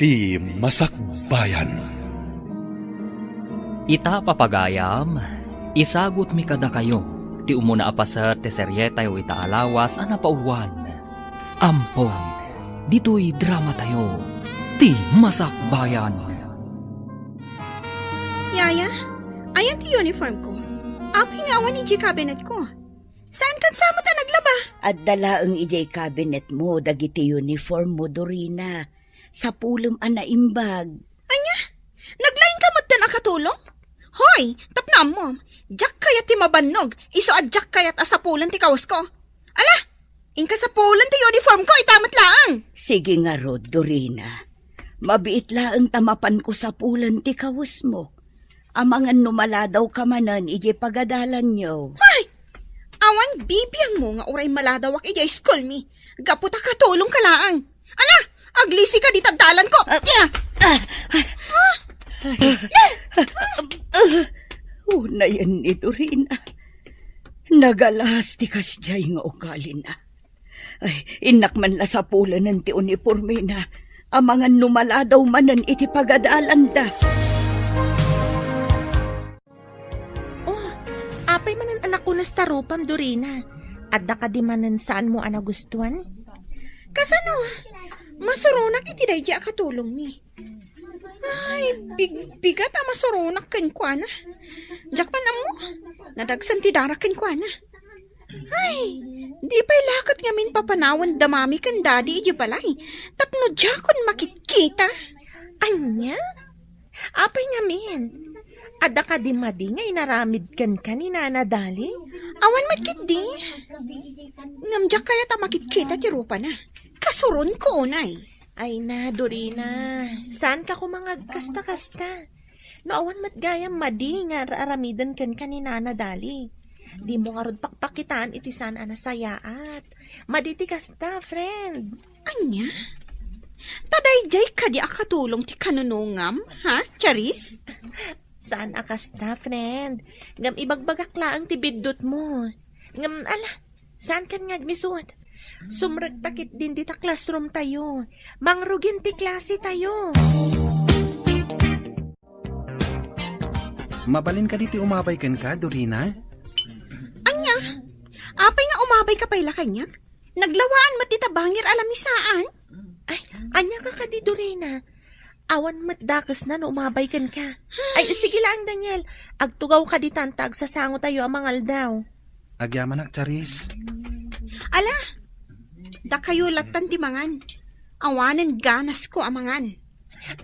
ti Masakbayan. Ita papagayam, isagot mi kada kayo, ti umuna apasa teseryeta yo ita alawas anapauluan. Ampong, dito'y drama tayo, ti Masakbayan. Yaya, ayan ti uniform ko. Aping awan ni cabinet ko. Saan kan samo ta naglaba? At dalaang ijay cabinet mo, dagiti uniform mo, Dorina. Sa pulong anaimbag. Anya? Naglaing ka mo't na nakatulong? Hoy, tapnam mo. Jack kayat ti mabannog. Iso at jack kayat asapulan ti kawas ko. Ala, inka sapulan ti uniform ko, itamat laang. Sige nga Rod, Dorina. Mabiit laang tamapan ko sa pulan ti kawas mo. Amangan numala daw ka manan, ijay pagadalan nyo. Hoy! Awan bibiyang mo nga uray maladawak ijay school mi. Gaputa katulong ka laang. Ala, aglisi ka di tagdalan ko. Una yan ni Dorina. Nagalas ti kasjay nga ugali na. Ay, inakman la sa pulan ng ti uniforme na. Amangan numala daw manan iti pagadalan da. Apay manan anak ko na starupam, Dorina. Adda ka di manan saan mo anagustuhan? Kasano? Masurunak iti dayja katulong mi. Ay, bigat ang masurunak ken kuana. Jakpan na mo. Nadagsan ti darak ken kuana. Ay, di pa'y lakat ngamin papanawan damami kan daddy iji balay. Tapno jakon makikita. Anya? Apay ngamin. Ada ka di madi nga inaramid kan ni nanadali? Awan magkit di. Ngamjak kaya ta makikita ti rupa na. Kasuron ko unay. Ay na, Dorina. Saan ka kumangag kasta-kasta? No awan matgayam madi nga aramidan kan ni nanadali. Di mo nga rod pakpakitaan iti saan anasayaat. Madi ti kasta, friend. Anya? Tadayjay ka di akatulong ti kanunungam, ha, Charis? Saan akasta, friend? Ngam ibagbagak laang ti biddot mo. Ngam, ala, saan kan ngagmisuot? Sumragtakit din di ta classroom tayo. Mangrugin ti klase tayo. Mabalin ka diti umabay kan ka, Dorina? Anya? Apay nga umabay ka pa'y lakanyak? Naglawaan matita bangir alamisaan? Ay, anya ka di, Dorina? Awan matdakas na no umabay kan ka. Ay, sige lang, Daniel. Agtugaw ka di tantag sa sango tayo amangal daw. Agyaman ak, Charis. Ala, da kayo latan ti mangan. Awanan ganas ko amangan.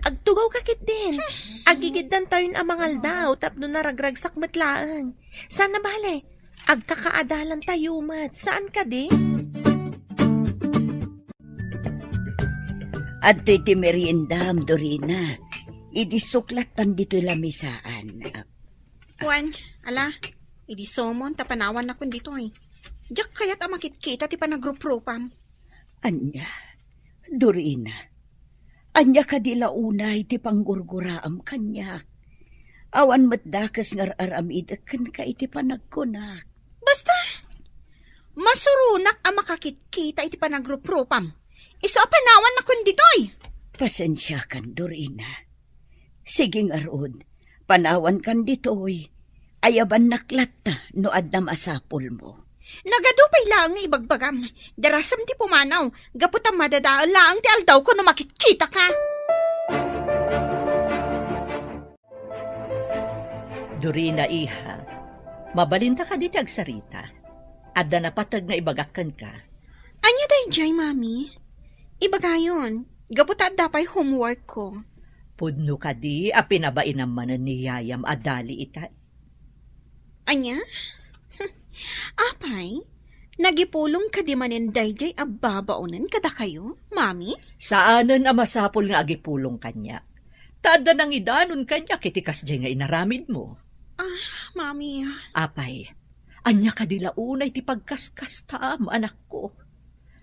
Agtugaw ka kit din. Agigiddan tayo amangal daw tapno naragragsak matlaan. Saan na bale? Agkakaadalan tayo mat. Saan ka di? At iti meriendam, Dorina. Idisuklatan dito lamisaan. Juan, ala, idi somon tapanawan na kun dito ay. Diyak kaya't amakit-kita ti panagrup-rupam. Anya, Dorina. Anya ka di launay ti panggurguraam kanyak. Awan matdakas ngar aramid kan ka iti panagkunak. Basta, masurunak ang makakit-kita iti panagrup-rupam. Iso panawan na kun ditoy. Pasensya kan, Dorina. Sige nga roon, panawan kan ditoy. Ayaban naklatta no adnam asapol mo. Nagadupay lang nga ibagbagam. Darasam ti pumanaw. Gaputam madadaan lang ti aldaw ko no makikita ka. Dorina, iha. Mabalinta ka di tagsarita. Adda na patag na ibagakan ka. Anya dayjay, mami? Ibagayon, gaputa dapay homework ko. Pudno ka di, apinabain naman ni Yayam adali ita. Anya? Apay, nagipulong ka di manin dayjay ababaunan kada kayo, mami? Saanan ang masapol nga agipulong kanya? Tada nang idanon kanya kitikas dyan nga inaramid mo. Mami. Apay, anya ka di launay ti pagkaskasta mo anak ko.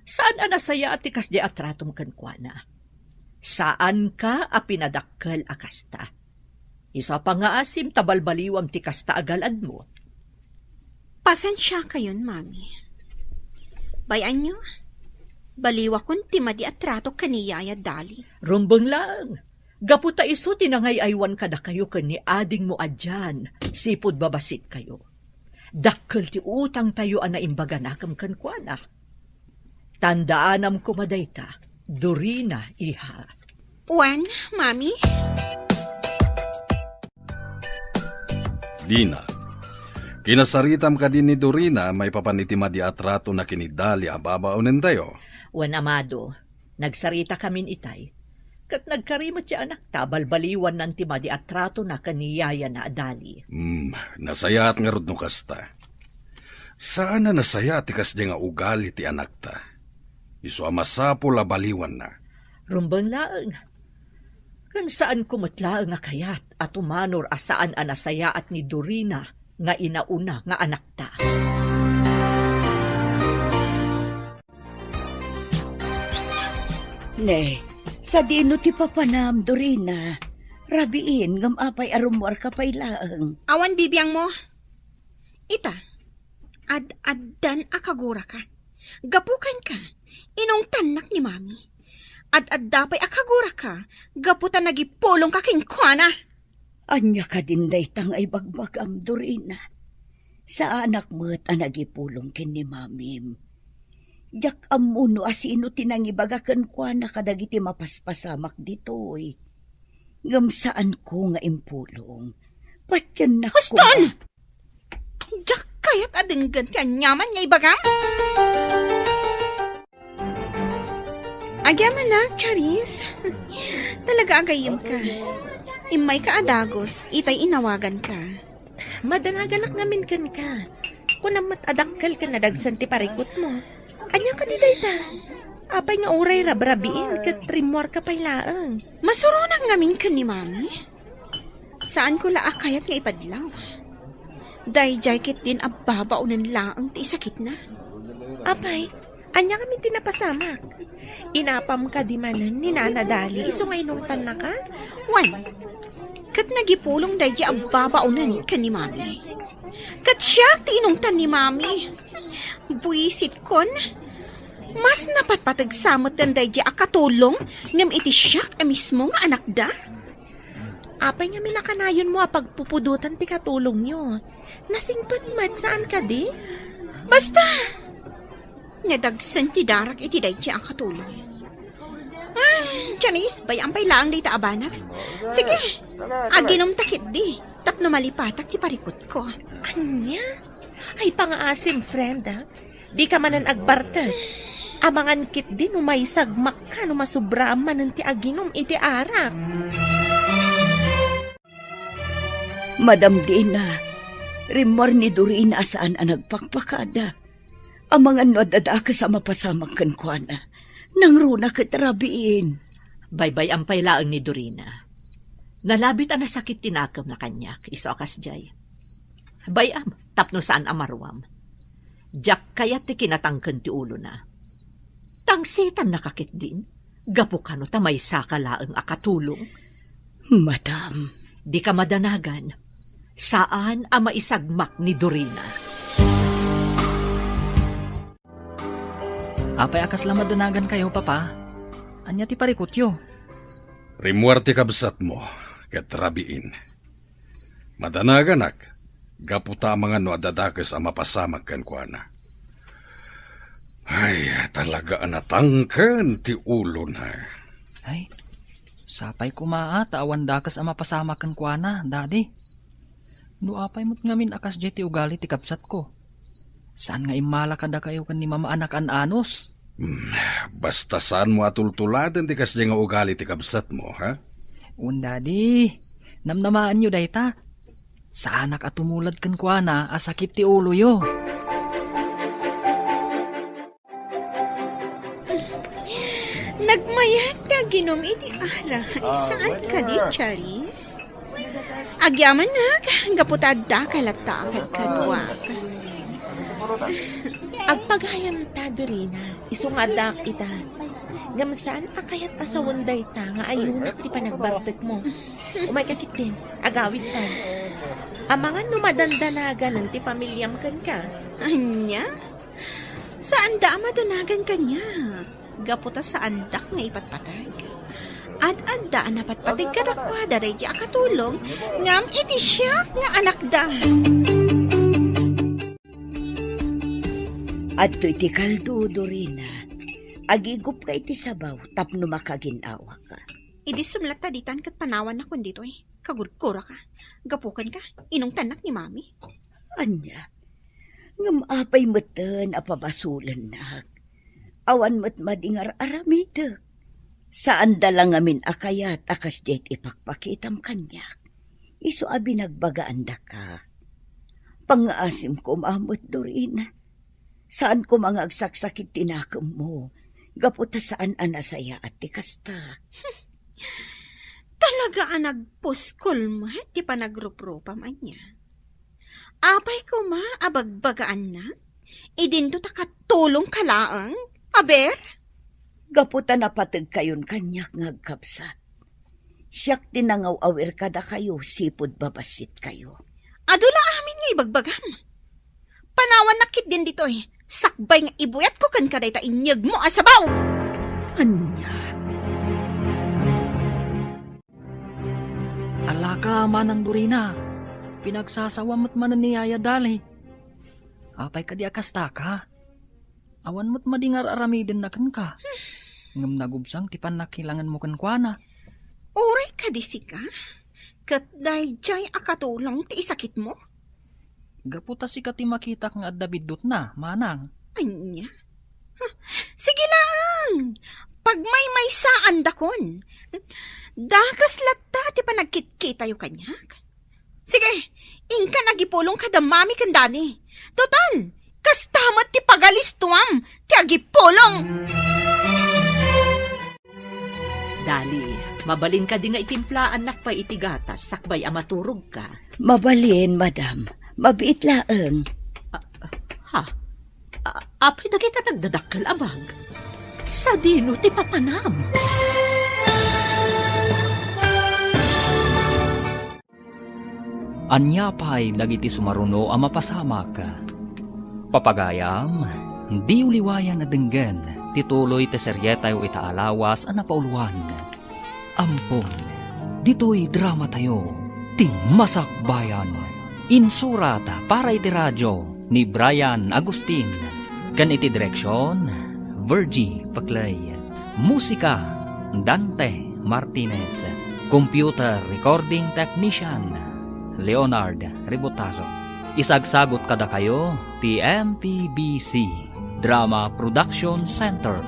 Saan anasaya at tikas di atratom kankwana? Saan ka apinadakkel akasta? Isa pa nga asim tabalbaliwam ti kasta agalad mo. Pasensya kayon, mami. Bayan nyo, Baliwa kun ti madi at trato kaniyaya dali. Rumbang lang. Gaputa iso tinangay-aywan kada kayo ni ading mo adyan. Sipod babasit kayo. Dakkel ti utang tayo na imbaga nakam kankwana. Tandaanam ko madayta, Dorina, iha. Wan, mami? Dina, kinasaritam ka din ni Dorina may papanitima di atrato na kinidali ababaunin tayo. Wan amado, nagsarita kamin itay. Kat nagkarimat si anak tabalbaliwan ng tima di atrato na kaniyaya na adali. Nasaya at nga rod no kasta. Saan na nasaya ti kasdi nga ugali ti anak ta? Iso amasapo la baliwan na. Rumbang laang. Kan saan kumatlaang nga kayat at umanor asaan anasaya at ni Dorina nga inauna nga anak ta. Ne, sa dino ti papanam, Dorina. Rabiin, ngam apay arumwar ka pay laang. Awan bibiyang mo. Ita, ad-addan akagura ka. Gapukan ka, inong tanak ni mami. Ad-addapay akagura ka, gaputan nagipulong ka kinkwana. Anya ka din daytang ay bagbagam, Dorina. Sa anak mo't nagipulong kin ni mamim. Jak amuno asino tinangibagakan kwa na kadagiti mapaspasamak ditoy. Ngam saan ko nga impulong. Patyan na ko. Huston! Jak kayat adenggan ti anyaman nga ibagam? Agyaman na, Charis. Talaga agayim ka. Imay ka adagos, itay inawagan ka. Madanaganak ngamin kan ka. Kung namat adakkel ka na dagsan ti parikot mo. Anya ka di dayta? Apay nga uray rabrabiin kat rimor ka pay laang. Masurunak ngamin ka ni mami. Saan ko laakayat nga ipadlaw? Dayjay kit din ababaunan laang ti sakit na. Apay, anya kami tinapasamak. Inapam ka di manan ni nanadali. Iso nga inungtan na ka? Wan, kat nagipulong dayjay ababaunan ka ni mami. Kat siya ti inungtan ni mami. Buisit kon, mas napatpatagsamot dan dayjay akatulong ngam iti siyak mismo nga anak da. Apay nga minakanayon mo pagpupudutan ti katulong nyo. Nasingpat mat saan ka di? Basta, nadagsan ti darak iti dayjay akatulong. Charis, bayang pay lang day taabanak. Sige, aginom takit di. Tapno malipatak ti parikot ko. Anya? Ay pangaasim, friend, ha? Di ka manan agbartag. Amangan kit din umay sagmak ka no masubra manan ti aginom iti arak. Madam Dina, rimor ni Dorina saan ang nagpakpakada. Ang mga nadadaka sa mapasamag kankwana. Nang runa katrabiin. Baybay ang pailaang ni Dorina. Nalabit ang nasakit tinakam na kanyak, isokas jay. Bayam, tapno saan amarwam. Jak kayat ti kinatangkan ti ulo na. Tangsitan nakakit din. Gapo ka no tamay sakalaang akatulong. Madam. Di ka madanagan. Saan ang maisagmak ni Dorina? Apay akas lang madanagan kayo, papa. Anya ti parikutyo. Rimuarte kabsat mo, katrabiin. Madanaganak, gaputa mga no adadakas ang mapasamag kankwana. Ay, talaga anatangkan ti ulo na. Ay, sapay kumaat, awan dakas ang mapasamakan kwa na, daddy. No apay mo't ngamin akas jay ti ugali ti kapsat ko. Saan nga imala kada kayo kan ni mama anak an anos? Basta saan mo atultuladan ti kasdi nga ugali ti kapsat mo, ha? Daddy, namnamaan nyo dayta. Sa anak at tumulad kan kwa na, asakit ti ulo yo. Nagmayat ka ginom iti ara. Saan ka di, Charis? Agyaman na, gaputadda kalata akad kadwa. Agpagayam ta, Dorina, isungadak ita. Gamsaan akayat asawanday ta nga ayunak ti panagbartek mo. Umay kakit din, agawit ta. Amangan numadandanagan ng ti pamilyam kan ka. Anya? Saan da madanagan kanya? gaputa sa andak nga ipatpatag. At adda na patpatag kadakwa daray di akatulong ngam iti siya nga anak da. At iti kaldo, Dorina. Agigup ka iti sabaw, tapno makaginawa ka. Idi sumlat ta ditan kat panawan na kun dito eh. Kagurkura ka. Gapukan ka. Inong tanak ni mami. Anya, ngam apay meten apabasulan na. Awan met madingar aramid. Saan dalang amin akayat akas jet ipakpakitam kanyak. Iso abi nagbagaan da ka. Pangaasim ko maamot, Dorina. Saan ko mga agsaksakit tinakam mo? Gaputa saan anasaya at tikasta. Talaga nagpuskol mo di pa nagrup-rupa man niya. Apay ko abagbagaan na? Idinto ta katulong kalaang? Aber? Gaputa napatag kayon kanyak ngagkapsat. Siyak tinangaw-awir kada kayo, sipod babasit kayo. Adula amin nga ibagbagam. Panawan nakit din dito eh. Sakbay nga ibuyat ko kan kaday ta inyag mo asabaw. Anya. Alaka manang Dorina, pinagsasawamot man niyaya dali. Apay ka di akasta ka. Awan mo't madingar aramidin na kan ka. Ngam nagubsang tipan na kilangan mo kan kuana. Oray ka di sika? Kat day jay akatulong ti isakit mo? Gaputa si kati makita nga adabidot na, manang. Anya? Sige lang! Pag may saan dakon, dakas latta ti pa nagkit-kita yung kanyak. Sige, ingka nagipulong ka da mami kan dani. Total, kastamat ti pagalistuam, ti agipulong. Dali, mabalin ka di nga itimplaan nak pa itigatas, sakbay amaturog ka. Mabalin, madam. Mabiit laeng. Apay na kita nagdadakkel abag. Sa dino ti papanam. Anya pa'y dagiti sumaruno ang mapasamak. Papagayam, di uliwayan na denggen, tituloy te seryetayo itaalawas ang napauluan. Ampon, dito'y drama tayo, ti Masakbayan. Insurata para iti radyo ni Brian Agustin. Kan iti direksyon, Virgie Paclay. Musika, Dante Martinez. Computer recording technician, Leonard Ribotazo. Isagsagot kada kayo, ti MPBC Drama Production Center.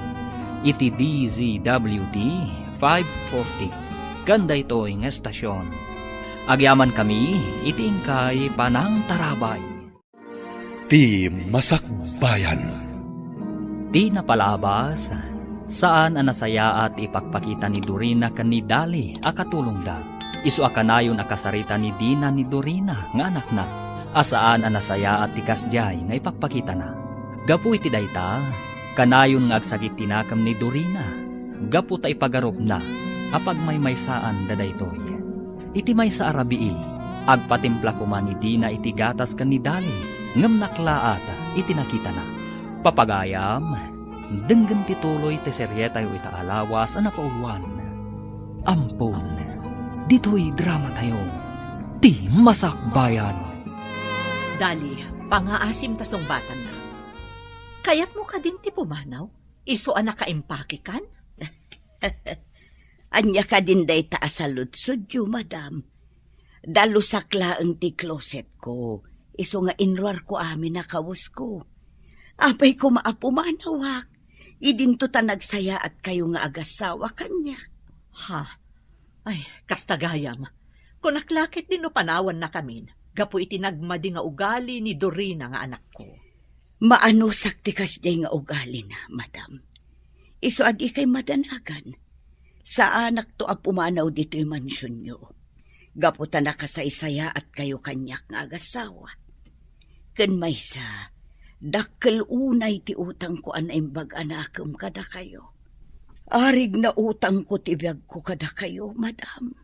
Iti DZWD 540. Ganda ito'y ng estasyon. Agyaman kami, itingkay panang tarabay. Ti Masakbayan. Ti napalabas, saan anasaya at ipagpakita ni Dorina kan ni Dali akatulong da. Isu akanayon akasarita ni Dina ni Dorina nga anak na. Asaan anasaya at tikasjay nga ipagpakita na. Gapu iti dayta, kanayon nga agsagit tinakam ni Dorina. Gapu ta ipagarob na, apag may saan dadaytoy. Iti may sa arabii, agpatimpla ko man ni Dina iti gatas kan ni Dali, ngam naklaat iti nakita na. Papagayam, denggan tituloy te seryetayo itaalawas ang napauluan. Ampon, dito'y drama tayo, ti Masakbayan. Dali, pangaasim tasong batan na. Kayat mo ka din ti pumanaw? Iso anak kaimpakikan? Anya ka din day taasaludsud yu, madam. Dalusakla ang ti closet ko. Iso nga inruar ko amin na kawas ko. Apay ko maapumanawak. Idinto ta nagsaya at kayo nga agasawa kanya. Ha? Ay, kastagayam. Kung naklakit din no panawan na kamin, gapu itinagmadi nga ugali ni Dorina nga anak ko. Maano sakti kas day nga ugali na, madam. Iso adi kay madanagan. Sa anak to apumanaw dito'y mansyon nyo. Gaputa na kasaysaya at kayo kanyak nga agasawa. Ken maysa, dakkel unay ti utang ko anaimbag anakam kada kayo. Arig na utang ko tibiyag ko kada kayo, madam.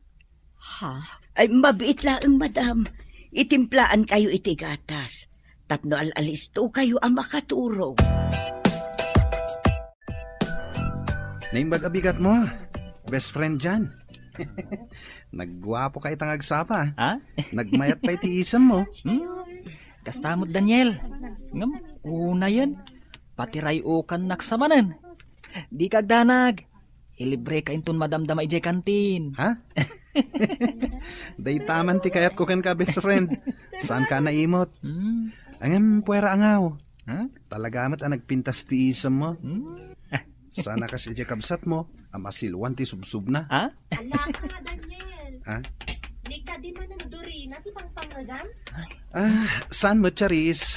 Ha? Ay mabiit laeng, madam. Itimplaan kayo iti gatas. Tapno alalisto kayo ang makaturog. Naimbag abigat mo. Best friend dyan. Nagwapo ka itang agsapa. Ha? Nagmayat pa iti isam mo. Kastamot Daniel. Ngam, una yan. Pati rayukan naksamanan. Di kagdanag. Ilibre ka inton madamdama ijay kantin. Ha? Day taman ti kayat ko kan ka, best friend. Saan ka naimot? Angam, puwera angaw. Talagamat ang nagpintas ti isam mo. Sana kasi ijay kabsat mo. Amasilwan ti subsub na. Ha? Ala ka nga, Daniel. Ha? Di ka di man ng Dorina, di pang pangagam? Saan mo, Charis?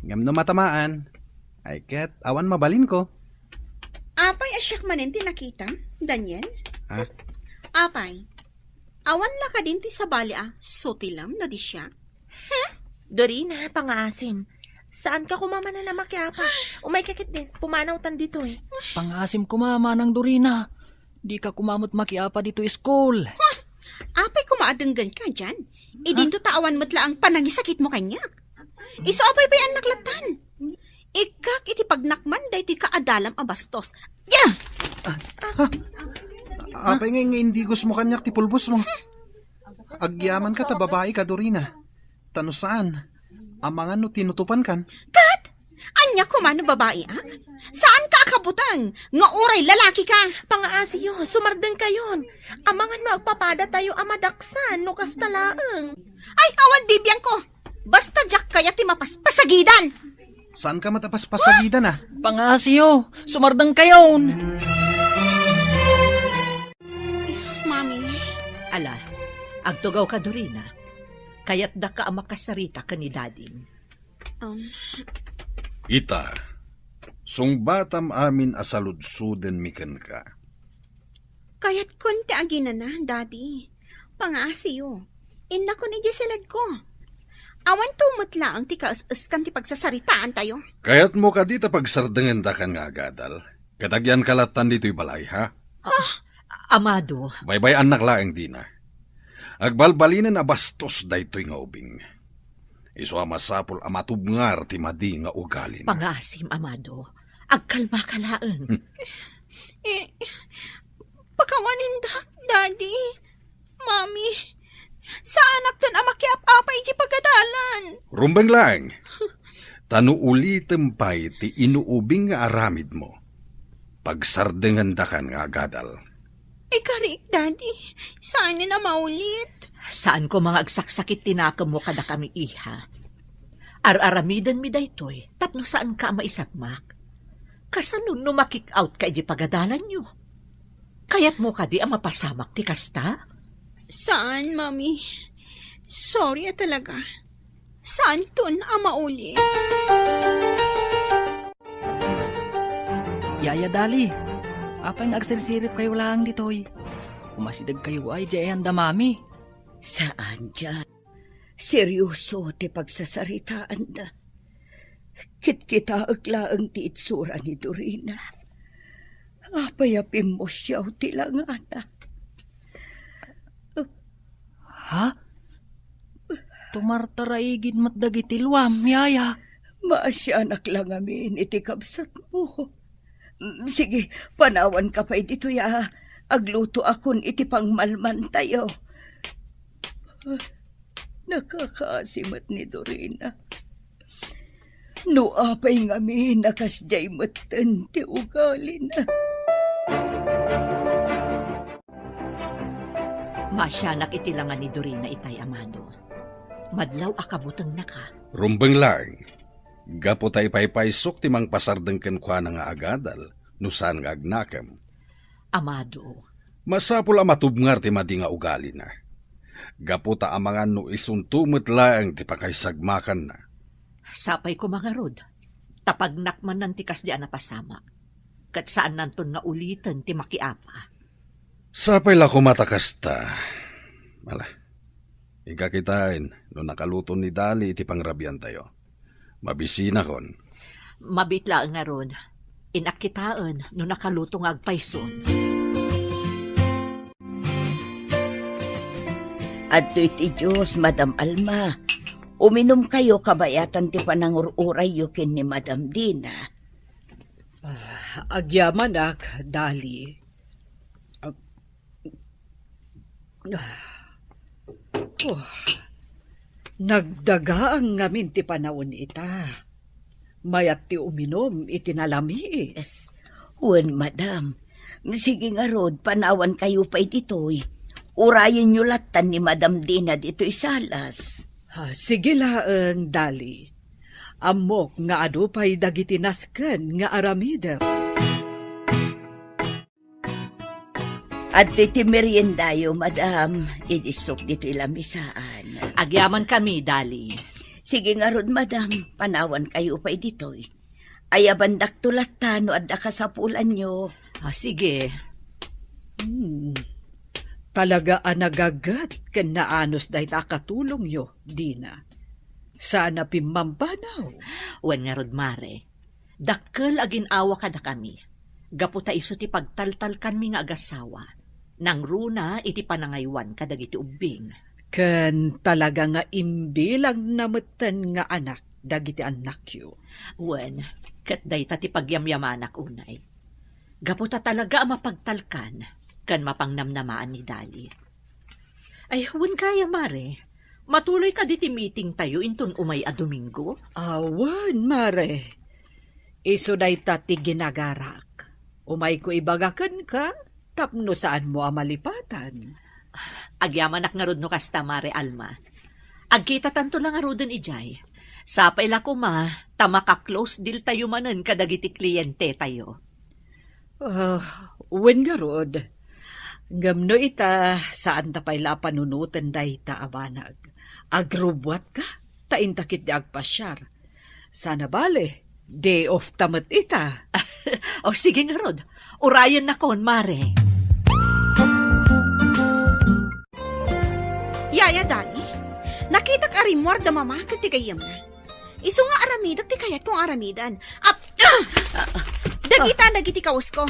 Ngam no matamaan. Ay ket, awan mabalin ko. Apay asyak manin ti nakita, Daniel? Ha? Apay, awan la ka din ti sabali sotilam na di siya. Dorina, pangaasim. Saan ka kumama na makiapa? Umay kakit din, pumanaw tan dito eh. Pangasim kumama ng Dorina. Di ka kumamot makiapa dito school. Apay kumaadenggan ka dyan. Idinto tawan mo't la ang panangisakit mo kanyak. Iso apay pa'y anak latan. Ikak iti pagnakman day ti kaadalam abastos. Yeah! Apay nga hindi gusto mo kanyak ti pulbos mo. Agyaman ka ta babae ka, Dorina. Tano saan? Amangan no tinutupan kan. Kat! Anya kumano babae ak? Saan ka akabutang? Nga oray lalaki ka. Pangaasiyo, sumardeng kayon. Amangan no agpapada tayo amadaksan no kastalaang. Ay, awan bibiyang ko. Basta jak kaya ti mapaspasagidan. Saan ka matapas-pasagidan ah? Pangasyo, sumardang kayon. Mami. Ala, agtugaw ka, Dorina. Kaya't da ka makasarita ka ni Dading. Ita, sungbatam amin asaludsuden miken ka. Kaya't konti agina na, Daddy. Pangasiyo. Inna ko ni Giselad ko. Awan tumutla ang tikas-us kan ti pagsasaritaan tayo. Kaya't mo ka dita pagsardengan da kan nga agadal. Katagyan kalatan dito'y balay, ha? Amado. Baybay anak laeng di na. Agbalbalinen na bastos da ito'y nga ubing. Iso amasapol amatubngar ti madi nga ugalin. Pangasim, Amado. Agkalma kalaan. Pakawanin dak, Daddy. Mami. Sa anak ton amakiap-apay di pagadalan. Rumbang lang. Tanu ulitem pa'y ti inuubing nga aramid mo. Pagsardengan da kan nga agadal. Ikarik, Daddy. Saan na maulit? Saan ko mga agsaksakit tinakam mo kada kami iha? Ar-aramidan mi daytoy, tapno saan ka maisagmak? Kasano no makik-out ka di pagadalan nyo? Kayat mo ka di ang mapasamak ti kasta? Saan, Mami? Sorry talaga. Saan ton ang maulit? Yaya Dali, apay nga agsirsirip kayo lang ditoy. Umasidag kayo ay jayan da mami. Saan dyan? Seryoso ti pagsasaritaan na. Kit-kita aglaang ti itsura ni Dorina. Apayapin mo siyaw ti langana. Ha? Tumartaraigin mat dagiti luam, yaya. Maasyanak lang amin iti kabsat mo. Sige, panawan ka pa dito ya. Agluto akon iti pangmalman tayo. Nakakaasimat ni Dorina. No apay ngami nakasjay matan ti ugali na. Masyanak itilangan ni Dorina itay, Amado. Madlaw akabutang na ka. Rumbang lang. Gapo tay paypaysok ti mang pasardengken kwa na nga agadal. Nusan nga agnakam. Amado. Masapul amatubngar ti madi nga ugali na. Gapo ta amangan no isuntumot laang ti pakaysagmakan na. Sapay ko mga rod. Tapagnakman ng tikas di anapasama. Kat saan nanton nga ulitan ti makiapa. Sapay la kumatakasta. Mala, ikakitain no nakaluto ni Dali iti pangrabian tayo. Mabisina kon. Mabitla nga rod. Inakitaan no nakaluto nga agpayson. At iti Diyos, Madam Alma. Uminom kayo kabayatan ti panangururay yukin ni Madam Dina. Agyaman ak, Dali. Nagdaga ang ngamin ti panahon ita. Mayat ti uminom itinalamis. Wen, madam. Sige nga rod, panawan kayo pa'y ditoy. Urayin nyo latan ni Madam Dina dito'y salas. Sige laang, Dali. Amok nga ado pa'y dagitinasken nga aramida. At iti meriendayo, madam. Idisok dito'y lamisaan. Agyaman kami, Dali. Sige nga rod, madam. Panawan kayo pa'y ditoy. Ayabandak tulatan no adda kasapulan nyo. Sige. Talaga anagagat ken naanos dahi nakatulong yo, Dina. Sana pimampanaw. Wen nga rod, mare. Dakkel agin awa kada kami. Gaputa iso ti pagtaltal kanmi nga agasawa. Nang runa iti panangaywan kadagiti ubing. Ken talaga nga imbilang nametten nga anak dagiti anak yo. Wen, ket dayta ti pagyamyamanak unay. Gaputa talaga mapagtalkan kan mapangnamnamaan ni Dali. Ay, wen kaya, mare. Matuloy ka diti meeting tayo inton umay a Domingo? Awan, mare. Iso dayta ti ginagarak. Umay ko ibagakan ka, tapno saan mo amalipatan. Agyamanak nga rod no kasta, mare Alma. Agkita tanto lang nga rodon ijay. Sapay la ko ma, tamaka-close deal tayo manen kadagiti kliyente tayo. Wen nga rod. Gamno ita, saan tapay la panunutan dayta abanag. Agrubwat ka, taintakit di agpasyar. Sana bale, day off tamat ita. O sige nga rod, urayan na kon, mare. Yaya, Dali. Nakita ka rimwar da mama kat ti kayam na. Iso nga aramidak ti kayat kong aramidan. Dagita dagiti kawas ko.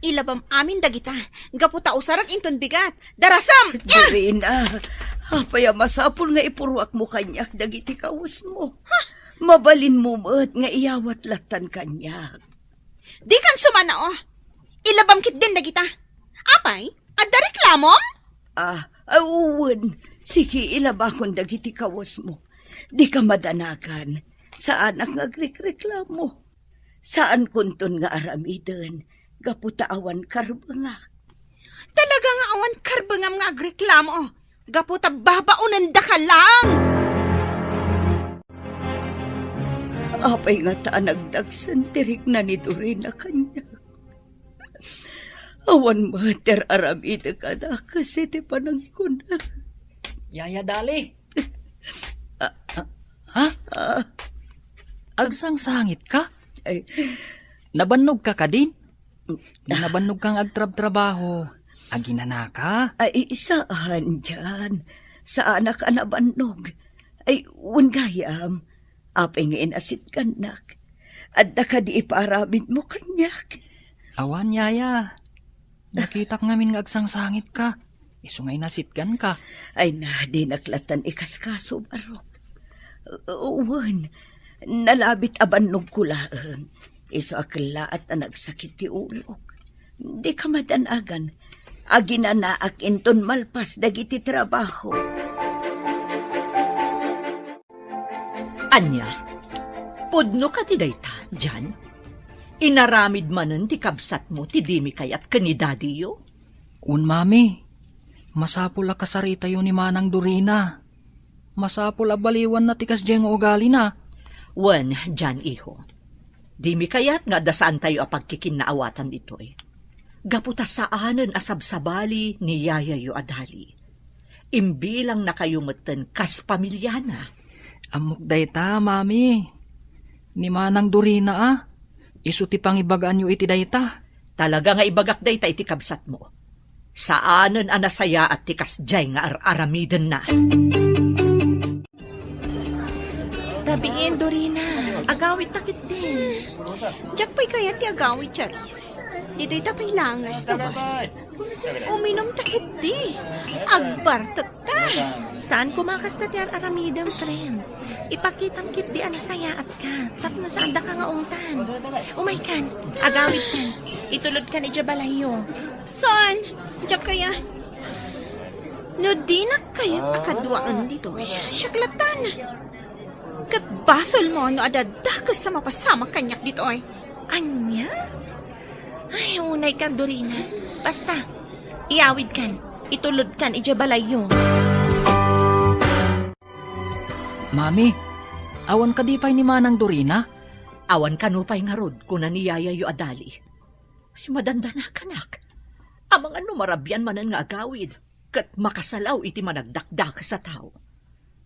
Ilabam amin dagita. Gaputa usarak inton bigat. Darasam! Dorina, apaya masapul nga ipuruak mo kanyak dagiti kawas mo. Mabalin mo mo't nga iyawat latan kanyak. Di kan sumana Ilabam kit din dagita. Apay? Adda reklamom? Uwan. Sige, ilabakon dagiti kawas mo. Di ka madanakan. Saan ang agrekreklamo? Saan kunton nga aramidan? Gaputa awan karbanga. Talaga nga awan karbangam nga agreklamo. Gaputa babaunan da ka lang. Apay nga ta nagdagsan tirik na ni Dorina kanya. Awan mater aramida ka na kasi ti panagkuna. Yaya, Dali. Ha? Agsang sangit ka? Ay, Nabannog ka din? Nabannog kang agtrab-trabaho. Aginana ka? ay saan dyan? Saan ka nabannog? Ay, gayam. Apay nga inasit kanak. Adda ka di iparamid mo kanyak. Awan, Yaya. Nakita ka ngamin nga agsang sangit ka. Isungay nasitgan ka. Ay na, di naklatan ikaskaso, Barok. Uwan, nalabit abannog ko laang. Iso akalaat na nagsakit ti ulok. Di ka madanagan. Aginanaak inton malpas dagiti trabaho. Anya, podno ka ti dayta, dyan? Inaramid manen ti kabsat mo ti dimi kayat kanidadiyo? Mami. Masapul a kasarita yun ni Manang Dorina. Masapul a baliwan na tikas diyang ugali na. Wen, dyan iho. Di mi kayat nga dasaan tayo apagkikinaawatan ditoy. Gaputa saanen asabsabali ni Yayayo Adali. Imbilang na kayo meten kas pamilyana. Amok dayta, Mami. Ni Manang Dorina Isu ti pangibagaan yu iti dayta. Talaga nga ibagak dayta iti kabsat mo. Saanen anasaya at tikas jay nga aramiden na. Rabiin, Dorina. Agawit takit din. Diyak pa'y kaya ti agawit, Charis. Dito'y tapay langas to ba? Uminom ta kiti. Agbartak ta. Saan kumakas na ti aramidam, friend? Ipakitam kit di anasaya at ka. Tapno saan da ka nga ungtan. Umay kan, agawid kan. Itulod kan ijabalayo. Saan? Diyak kaya? No di na kaya't akadwaan dito Syaklatan. Kat basol mo no adadakas sa mapasama kanyak dito Anya? Ay, unay kan, Dorina. Basta, iawid kan. Itulod kan ijabalayo. Mami, awan ka di pa'y ni Manang Dorina? Awan kanupay nga rod kung naniyaya yu adali. Ay, madanda na kanak. Amang ano marabyan manan nga agawid. Kat makasalaw iti managdakdak sa tao.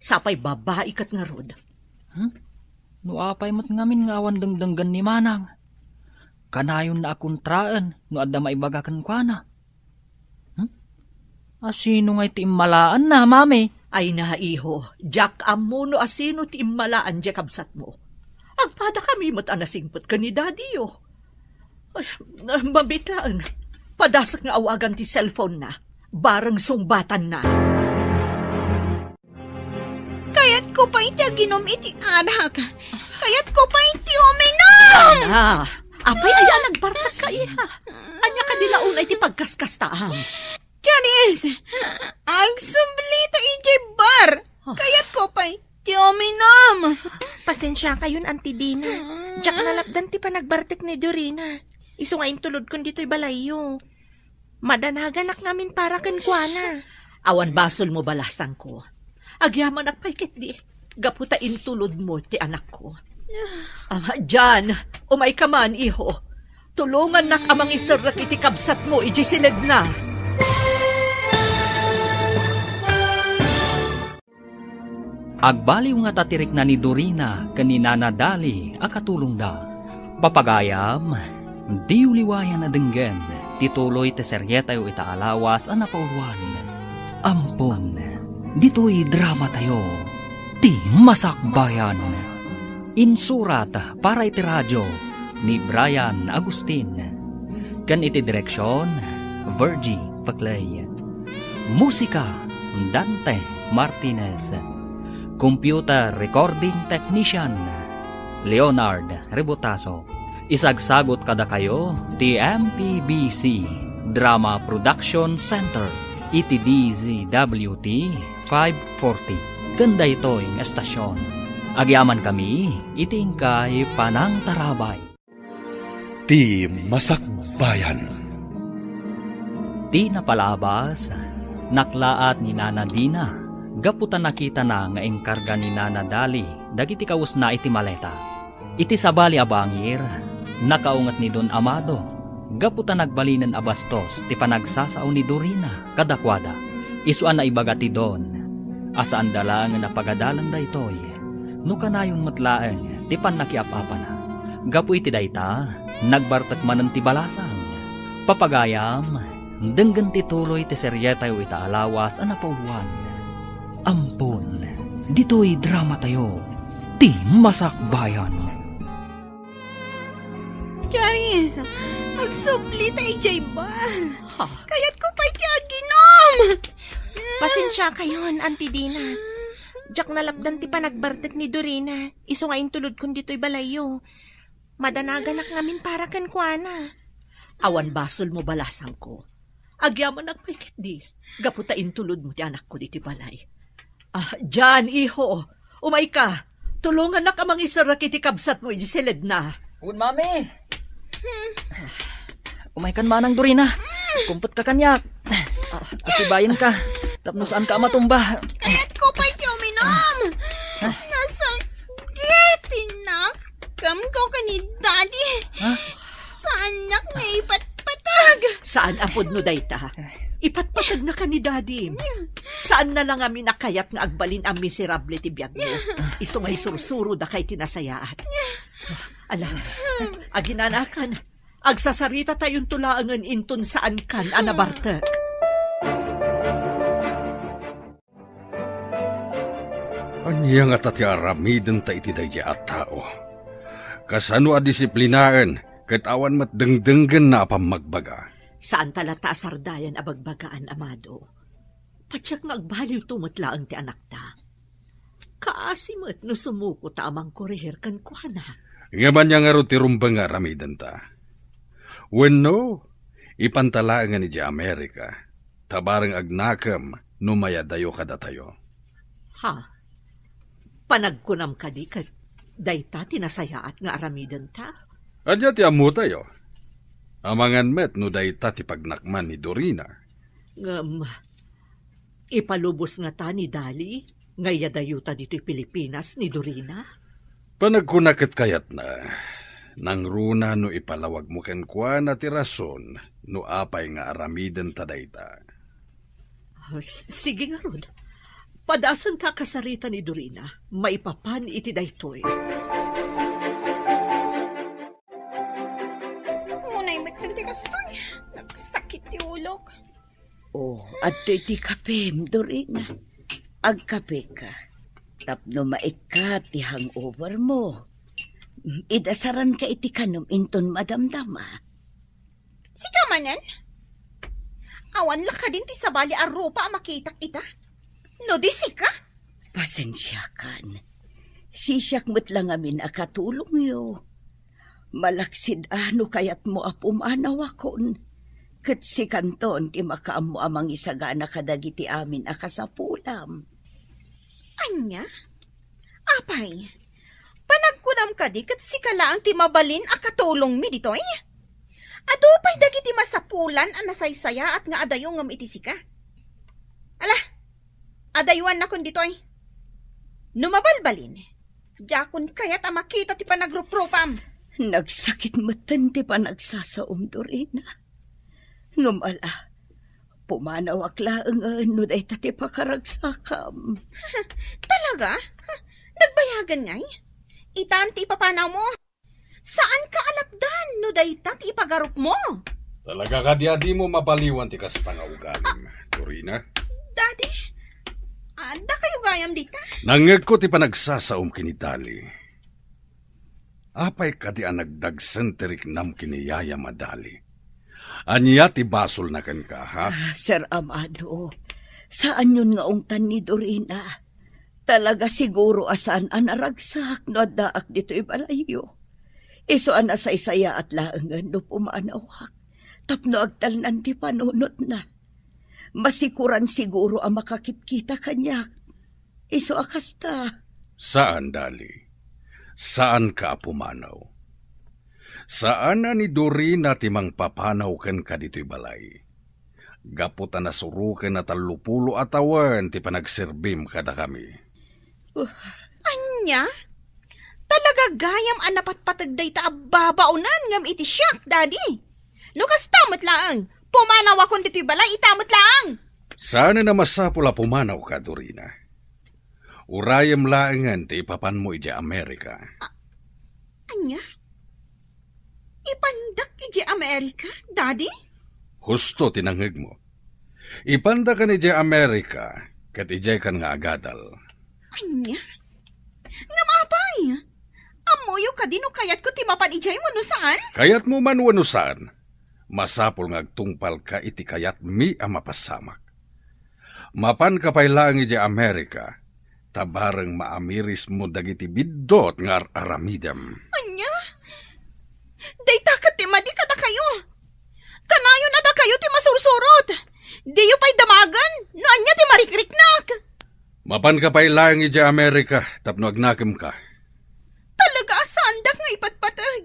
Sapay babae kat nga rod. No apay mat ngamin nga awan dengdenggan ni Manang. Kanayon na akuntraan no adda maibagakan kwa na. Asino nga iti immalaan na, mami? Ay na, iho. Jack amuno asino ti immalaan di kabsat mo. Agpada kami mat anasingpot ka ni daddy yo. Ay, mabitaan. Padasak nga awagan ti cellphone na. Barang sungbatan na. Kayat ko pa iti aginom iti anak. Kayat ko pa iti uminom! Apay aya nagbartak ka iha. Anya ka nila unay ti pagkaskastaam. Charis, agsublita iti bar. Kayat ko pa iti uminom. Pasensya kayon, Auntie Dina. Diyak nalapdan ti panagbartik ni Dorina. Iso nga intulod kon dito'y balayo. Madanaganak ngamin para kenkwana. Awan basol mo balasang ko. Agyaman at paikit di. Gaputa intulod mo ti anak ko. Diyan, umay ka man, iho. Tulungan nak amang isarak iti kabsat mo, ijisilid na. Agbaliw nga tatirik na ni Dorina kanina na dali akatulong da. Papagayam, di uliwayan na denggan, tituloy te seryeta yu itaalawas ang napauluan. Ampon, dito'y drama tayo, ti masakbayan. Insurat para iti radyo ni Brian Agustin. Kan iti direksyon, Virgie Paclay. Musika, Dante Martinez. Computer Recording Technician, Leonard Rebotaso. Isagsagot kada kayo, ti MPBC Drama Production Center, iti DZWT 540. Ganda ito'y estasyon. Agyaman kami, itingkay Panang Tarabay. Ti Masakbayan. Ti napalabas, naklaat ni Nana Dina. Gaputan nakita na nga engkarga ni Nana Dali, dagiti kaus na iti maleta. Iti sabali abangir, nakaungat ni Don Amado. Gaputan nagbalinan abastos, ti panagsasao ni Dorina, kadakwada. Isuan na ibaga ti Don. Asaan dala nga napagadalan da itoy. No kanayon matlaan, ti panakiapapa na. Gapu iti dayta, nagbartak manan ti balasang. Papagayam, denggan ti tuloy ti seryeta yu itaalawas ang napauluan. Ampon, dito'y drama tayo, ti masakbayan. Charis, agsublita iti bar. Kayat ko pa iti aginom. Pasensya kayon, Auntie Dina. Diyak nalapdan ti panagbartek ni Dorina. Iso nga intulod kon dito'y balayo. Madanaganak ngamin para kenkwana. Awan basol mo balasang ko. Agyaman nagpaikit di. Gaputa intulod mo ti anak ko diti balay. Diyan, iho. Umay ka. Tulungan na ka mang isarak iti kabsat mo, ijisilid na. Un, mami. Umay kan Manang Dorina. Kumput ka kanyak. Asibayan ka. Tapno saan ka matumba. Kayat ko pa iti uminom. Nasakit, tinakam ko ka ni Daddy. Sanak nga ipatpatag. Saan apod no dayta? Ipatpatag na ka ni Daddy. Saan na lang kami nakayat nga agbalin ang miserable ti biyag mo? Iso nga isursuro da kay tinasayaat. Alam, aginanakan, agsasarita tayong tulaangan inton saan kan anabartek. Anya nga tati aramiden ta iti daya at tao. Kasano a disiplinaan, Kat awan mat dengdenggan na pamagbaga. Saan talata sardayan abagbagaan, amado? Patsak nga agbaliw tumutlaang ti anak ta. Kaasimot no sumuko ta amang korehir kan kuana. Ngaman niya nga ro ti rumbang nga ramidan ta. Wenno, ipantala nga ni di Amerika, tabarang agnakam numaya dayo kada tayo. Ha? Panagkunam ka di kat dayta tinasayaat nga aramidan ta? Adya ti amu tayo. Amangan met no dayta ti pagnakman ni Dorina. Ipalubos nga ta ni Dali, ngaya dayuta dito'y Pilipinas ni Dorina? Panagkunakit kayat na, nang runa no ipalawag mo ken kwa na ti rason no apay nga aramiden ta dayta. Sige nga rod, padasan ta kasarita ni Dorina, maipapan iti daytoy. Unay magtagtigas to'y. Nagsakit ti ulog. Oh, at iti kapem, Dorina. Agkape ka. Tapno maika ti hangover mo. Idasaran ka iti kanom inton madamdama. Sika manan? Awan la ka din ti sabali a rupa a makitak ita. No di sika? Pasensya kan. Sisyak mo't lang amin akatulong yo. Malaksid ano kayat mo apumanaw akon. Kat si kanton ti makaam mo amang isagana kadagiti amin akasapulam. Anya? Apay, panagkunam ka di kat si kalaang ti mabalin akatulong mi ditoy? Adupay dagiti masapulan ang nasaysaya at nga adayo ngam iti sika. Ala, adaywan na kun ditoy. Numabalbalin, jakon kayat ang makita ti panagruprupam. Nagsakit matan ti panagsasaom, Dorina. Ngumala, pumanaw aklaang no day ti pakaragsakam. Talaga? Nagbayagan ngay? Itan ti ipapanaw mo? Saan ka alapdan no day ti ipagarup mo? Talaga ka di mo mapaliwan ti kasta nga ugalim, Dorina. Daddy, anda kayo gayam dita? Nangeg ko ti panagsasaom kinitali. Apay ka di ang nagdagsan tirik nam kiniyaya madali. Anya ti basol na kan ka, ha? Sir Amado, saan yun nga ungtan ni Dorina? Talaga siguro asan anaragsak no daak dito ibalayo. Iso anasaysaya at laangan no pumanawak. Tapno agtalnan ti panunot na. Masikuran siguro ang makakitkita kanyak. Iso akasta. Saan, Dali? Saan ka pumanaw? Saan na ni Dorina timang papanaw ken ka dito'y balay? Gaputa na suruken na 30 atawan ti panagserbim kada kami. Anya? Talaga gayam ang napatpatagday ta ababaunan ngam iti siyak, Daddy. No kastamot laang, pumanaw akong dito'y balay, itamot laang. Saan na masapula pumanaw ka, Dorina? Urayam laangan ti ipapan mo iti Amerika. Anya? Ipandak iti Amerika, Daddy? Husto tinangeg mo. Ipanda ka ni iti Amerika, kat iti kan nga agadal. Anya? Nga mapay? Amoyo ka din o kayat ko timapan iti mo no saan? Kayat mo man wano saan? Masapol nga agtungpal ka iti kayat mi ang mapasamak. Mapan ka pay lang iti Amerika, tabarang maamiris mo dagiti biddot nga aramidam. Anya? Dayta ka ti madi kada kayo. Kanayo na da kayo ti masursurot. Diyo pa'y damagan, no anya ti marikriknak. Mapan ka pa'y lang iti Amerika, tapno agnakim ka. Talaga asandak nga ipatpatag.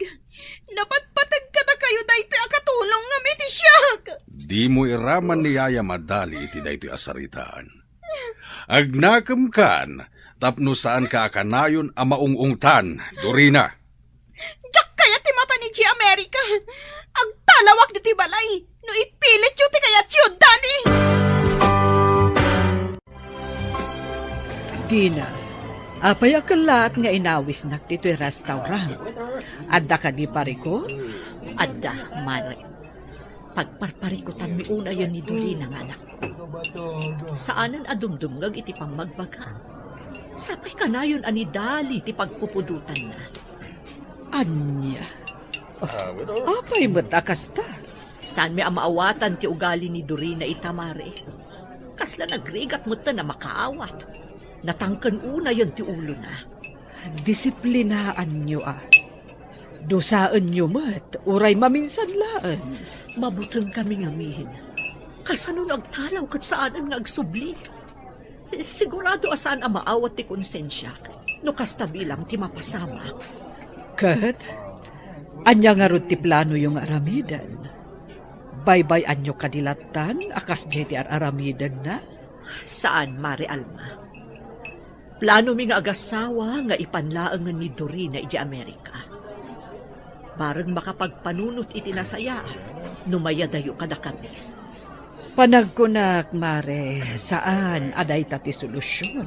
Napatpatag ka da kayo dayto akatulong nga miti siyak. Di mo iraman ni Yaya madali iti dayto asaritaan. Agnakim kan, tapno saan ka akanayon ang maungungtan, Dorina. Diyak kaya ti mapaniji Amerika. Agtalawak dito balay. No ipilit yu ti kaya tiyo, Daddy. Dina, apay akalat nga inawis nak dito'y restaurant. Adda ka di pariko? Adda, Mare. Pagparparikutan mi una yan ni Dorina nga anak. Saanan adumdumgag iti pang magbaga. Sapay kanayon ani Dali ti pagpupudutan na. Anya, Apay matakas ta. Saan may amaawatan ti ugali ni Dorina itamare? Kasla nagrigat mo ta na makaawat. Natangkan una yan ti ulo na. Disiplinaan nyo Dosaan nyo mat, uray maminsan laan. Mabutang kami ngamihin. Kasano nagtalaw kat saan ang nagsubli? Sigurado asan ang maawat ti konsensya. No kasta bilang ti mapasamak. Kat, anya nga ron ti plano yung aramidan. Baybay anyo kadilatan, akas jeti aramidan na. Saan, Mare Alma? Plano mi nga agasawa nga ipanlaang ni Dorina iti Amerika. Barang makapagpanunot iti nasaya, numayadayo kada kami. Panagkunak, Mare, saan aday tati solusyon?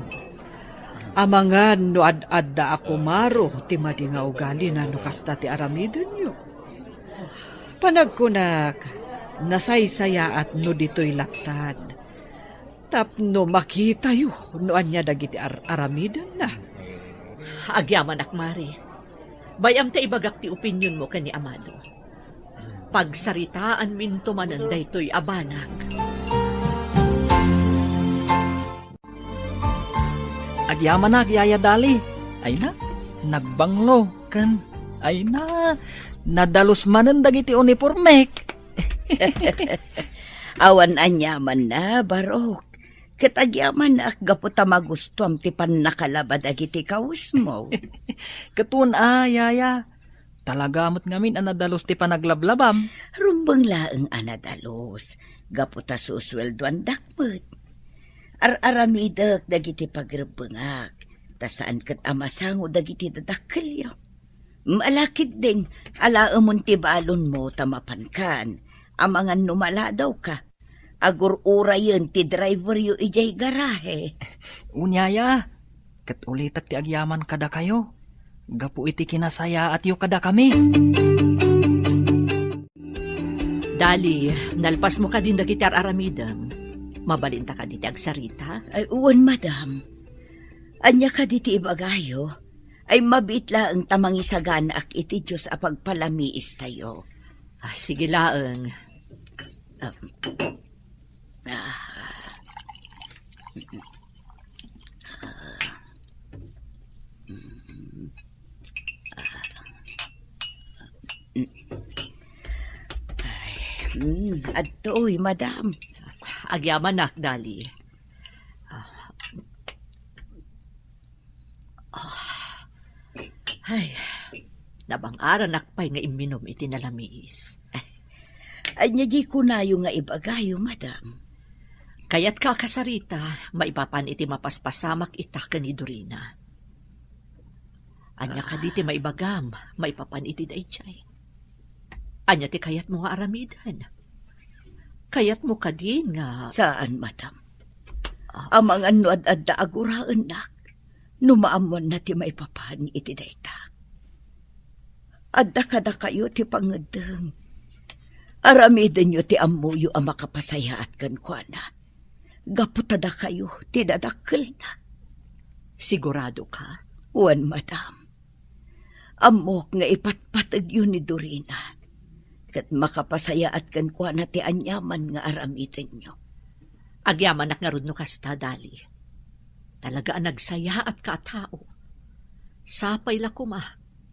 Amangan no ad-adda ako maro, ti madi nga ugali na no kasta ti aramidan nyo. Panagkunak, nasaysaya at no dito'y latad. Tapno makita yu, no anya dagiti aramidan na. Agyaman Mare. Bayam ta ibagak ti opinyon mo kani Amado. Pagsaritaan minto manan daytoy abanak. Agyaman na, Yaya Dali. Ay na, nagbanglo. Kan, ay na, nadalos manan dagiti uniformek. Awan anyaman na, Barok. Katagyaman na gaputa magustuam ti pannakalabad agiti kaus mo. Katun Yaya. Talagamot ngamin anadalos ti panaglablabam. Rumbang laeng anadalos. Gaputa susweldoan dakpet. Ar-aramidak dagiti pagrebengak. Tasaan kat amasango dagiti dadakkelyo. Malakit din, alaamon ti balon mo tamapankan. Amangan numala daw ka. Agur-ura yun ti driver yu ijay garahe. Unyaya, kat ulitak ti agyaman kada kayo. Gapu iti kinasaya at yu kada kami. Dali, nalpas mo ka din dagiti ar-aramidam. Mabalinta ka diti agsarita? Ay, uwan, madam. Anya ka diti ibagayo, ay mabitla ang tamangisagan ak iti Diyos a pagpalamiis tayo. Sige laeng. Adto'y, madam. Agyaman Dali. Ay, nabang-aran nakpay nga iminom iti nalamiis. Anya di ko na yung nga ibagayo, madam. Kaya't kakasarita, maipapan iti mapaspasamak itak ni Dorina. Anya ka diti maibagam, maipapan iti daichay. Anya ti kayat mo nga aramidan. Kayat mo ka din nga... Saan, madam? Amang ano ad-adda aguraan nak, numaamon na ti maipapan iti dayta. Adda kada kayo ti pangedeng. Aramiden nyo ti amuyo ang makapasaya at kankwana. Gaputada kayo, ti dadakkel na. Sigurado ka? Uwan, madam. Amok nga ipatpatag yun ni Dorina. Kat makapasaya at kankwana ti anyaman nga aramiden nyo. Agyaman nga rod no kasta, Dali. Talaga ang nagsaya at katao. Sapay la kuma,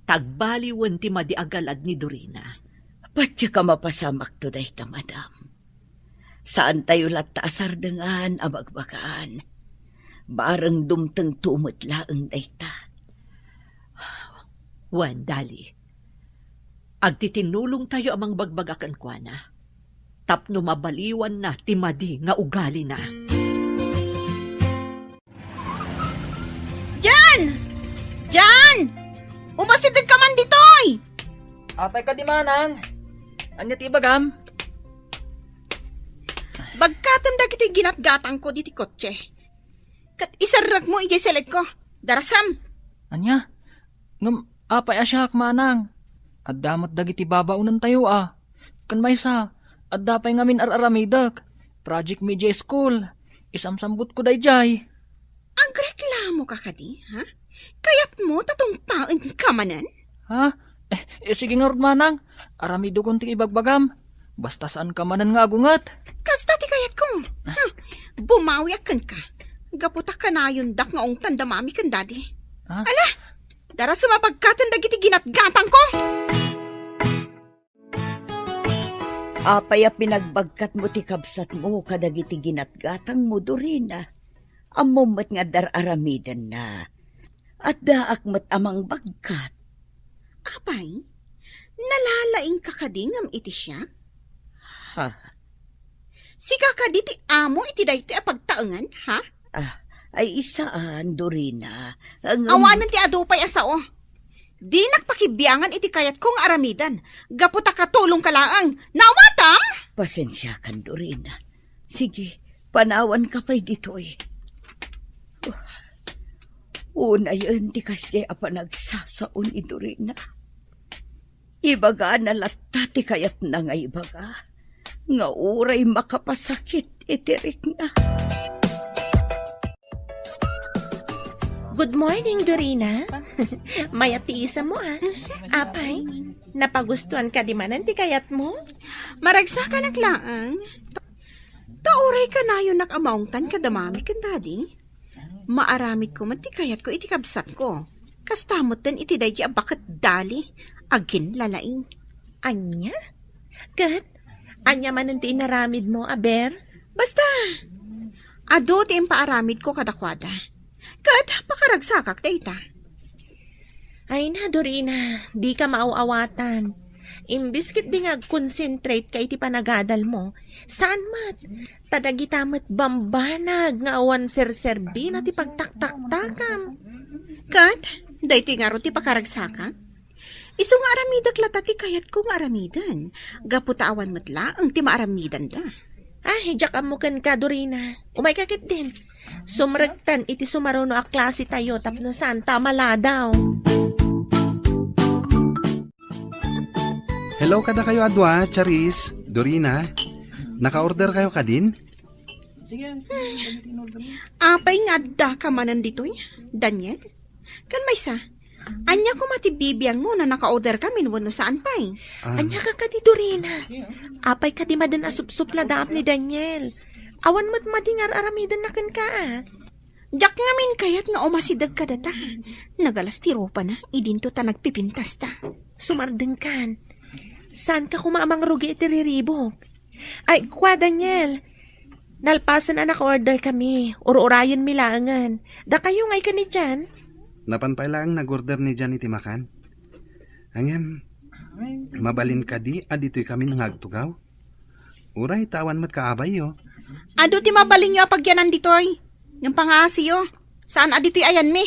tagbaliwan ti madiagalad ni Dorina. Patya ka mapasamak to dayta, madam. Saan tayo lataasar dengan abagbagaan? Barang dumteng tumot laeng dayta. Wan, Dali. Agtitinulong tayo amang bagbagakan kwa na. Tapno mabaliwan na timadi nga ugali na. Jan! Jan! Umasidag ka man ditoy! Apay ka di manang. Anya ti bagam? Bagkatam dagiti ginatgatang ko diti kotse. Kat isarag mo ijay seled ko. Darasam. Anya? Ngam, apay asyak manang. At damot dagiti babaunan tayo Kan maysa, at dapay ngamin ar-aramidak. Project Media School. Isamsambut ko dayjay. Ang reklamo ka kadi, ha? Kaya't mo tatong paen ka manan? Ha? Sige nga rod manang, aramido kong ting ibagbagam. Basta saan ka manan nga agungat. Kasta ti kayat ko. Bumawi akan ka. Gaputa ka na yun dak nga ong tandamami kan daddy. Ha? Ala, dara sa mapagkatan dagiti ginatgatang ko. Apay a pinagbagkat mo ti kabsat mo kadagiti ginatgatang mo, Dorina. Amumat nga dararamidan na. At daak mat amang bagkat. Apay, nalalaing ka kading am iti siya? Ha? Si kakaditi amo iti dayto a pagtaengan, ha? Ay isaan, Dorina. Awanan ti adupay asao. Di nakpakibiyangan iti kayat kong aramidan. Gaputa katulong ka laang. Nawatam! Pasensya kan, Dorina. Sige, panawan ka pa'y dito'y. Una yun, di kasya apa nagsasaon ni Dorina. Ibaga na latati kayat na nga ibaga. Nga uray makapasakit itirik na. Good morning, Dorina. May atiisa mo, Apay, napagustuhan ka di manan ti kayat mo? Maragsa ka naglaang. Tauray ka na yun nakamangtan kadamami kan daddy. Maaramid ko man ti kayat ko iti kabsat ko. Kastamot din iti dahi abakat dali. Agin lalaing. Anya? Kat, anya manan ti inaramid mo, aber? Basta, ado ti impaaramid ko kadakwada. Kat, pakaragsakak dayta. Ay na, Dorina, di ka maaawatan. Imbis kit di nga concentrate ka iti panagadal mo. Saan mat? Tadagitamat bambanag nga awan serserbi na ti pagtaktaktakam. Kat, dayto nga ro ti pakaragsakak. Iso nga aramidak latati kayat kong aramidan. Gaputawan matla ang ti maaramidan da. Ay, jakam mo kan ka, Dorina. Umay kakit din. Sumrektan iti sumaruno a klase tayo tapno saan tamala daw. Hello kada kayo adwa, Charis, Dorina. Naka-order kayo ka din? Apay nga da ka manan dito'y, Daniel. Kan may sa, anya ko matibibiyang mo na naka-order kami no saan pa'y. Anya ka di Dorina. Apay ka di madan asupsup la daap ni Daniel. Awan mat madingar aramidan na kan ka Jak ngamin kayat nga umasidag ka data. Nagalas tiro pa na, idinto ta nagpipintas ta. Sumardeng kan. Saan ka kumamang rugi iti riribok? Ay, kwa Daniel. Nalpasan na naka-order kami. Uro-urayan milangan. Da kayo ngay ka ni Jan? Napanpay lang nag-order ni Jan iti makan. Hangem, mabalin ka di, adito'y kami nangagtugaw. Uray, tawan mat kaabay yo. Ado ti mabalin nyo apagyanan dito'y. Yung pangasiyo. Saan adito'y ayan mi?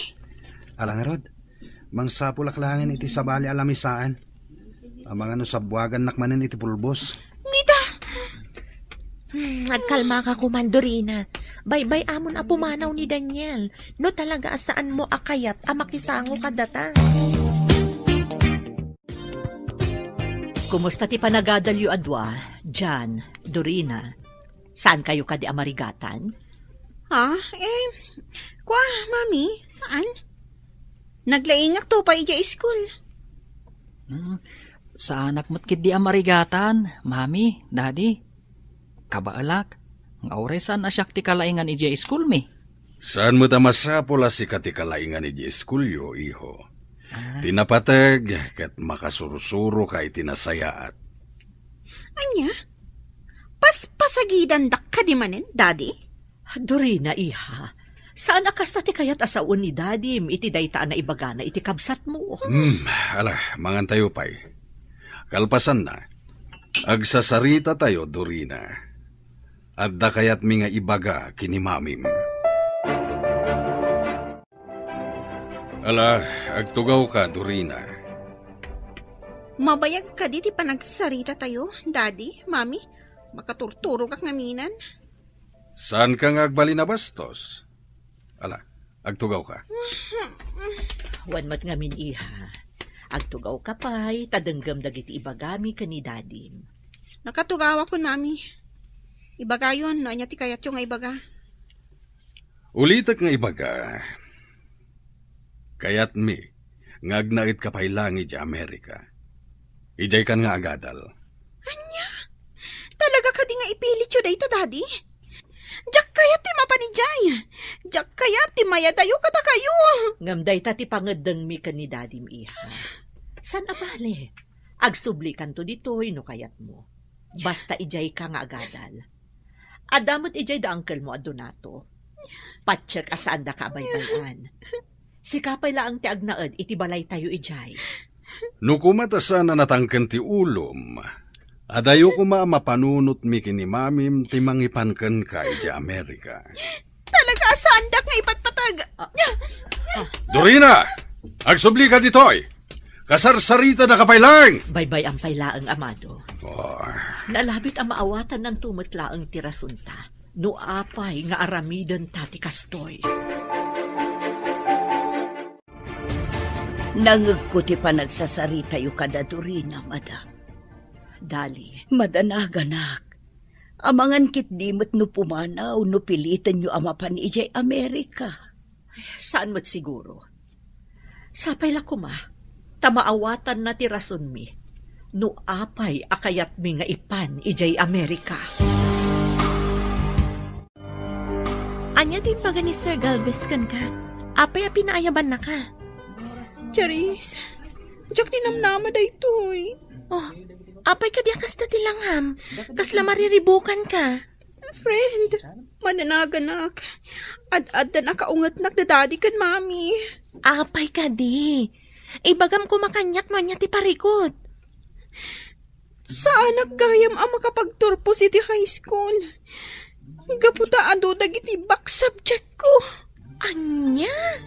Alang rod, mangsapulaklangan iti sabali alamisaan. Amang ano sabwagan nakmanan iti pulbos. Mida! Nagkalma ka kumandorina. Bye-bye amon a pumanaw ni Daniel. No talaga asaan mo akayat a makisango ka data. Kumusta ti panagadalyo adwa, Jan, Dorina? Saan kayo ka di amarigatan? Ha? Kwa, mami, saan? Naglaingak to pa ija school. Sa anak mo't kid di amarigatan, mami, daddy. Kabaalak, nga oresan asyak ti kalaingan ija school mi. Saan mo tamasapula si katikalaingan ni Jeskulyo, iho? Tinapatag kat makasurusuro ka itinasayaat. Anya? Paspasagidan dak ka di manin, daddy? Dorina, iha. Saan akas na ti kayat asaon ni daddy iti daytaan na ibagana iti kabsat mo? Ala, mangan tayo pa'y. Kalpasan na. Agsasarita tayo, Dorina. Adda kayat mi nga ibaga kinimamim. Ala, agtugaw ka, Dorina. Mabayag ka di panagsarita tayo, daddy, mami. Makaturturo kak ngaminan. Saan ka nga agbali na bastos? Ala, agtugaw ka. Wan mat ngamin iha. Agtugaw ka pa'y, tadanggam dagiti ibagami ka ni dadim. Nakatugaw ako, mami. Ibaga yun, no anya ti kayat yung nga ibaga. Ulitak nga ibaga. Kayat mi, ngagnait ka pa'y langit ya Amerika. Ijay kan nga agadal. Anya? Talaga ka di nga ipilit yun dayta, daddy? Jak kaya ti mapanijay. Jak kaya ti mayadayo kata kayo. Ngam dayta ti pangadang mi ka ni daddy iha. San abale? Agsublikan to ditoy no kayat mo. Basta ijay ka nga agadal. Adamot ijay da uncle mo adonato. Patsyag asaan da ka baybayan. Sikapay laang ti agnaed iti balay tayo ijay. No kumatasan na natangken ti ulom, adayo ko mapanunot mi kini mamim ti mangipanken ka iti Amerika. Talaga asandak nga ipatpatag. Dorina! Agsubli ka ditoy! Kasarsarita na kapailang! Baybay ang pailaang amado. Oh. Nalabit ang maawatan ng tumatlaang tirasunta. No apay nga aramidan tati kastoy. Nangagkuti pa nagsasarita yu kada Dorina, madam. Dali. Madanaganak. Amangan kit dimot no pumanaw no pilitan yu amapan ijay Amerika. Saan mo't siguro? Sapay la kuma. Tamaawatan na tirason mi. No apay akayat mi nga ipan ijay Amerika. Anya din baga ni Sir Galvez kan ka? Apay a pinaayaban na ka? Charis, jak dinamnama da ito'y. Oh, apay ka di akas na tilangham. Kasla mariribukan ka. Friend, mananaganak. Ad-ad na nakaungat nakdadadi kan mami. Apay ka di. Ibagam ko makanyak man niya ti parikot. Saan naggayam ang makapagturpo si ti high school? Gaputa ado dagiti back subject ko. Anya?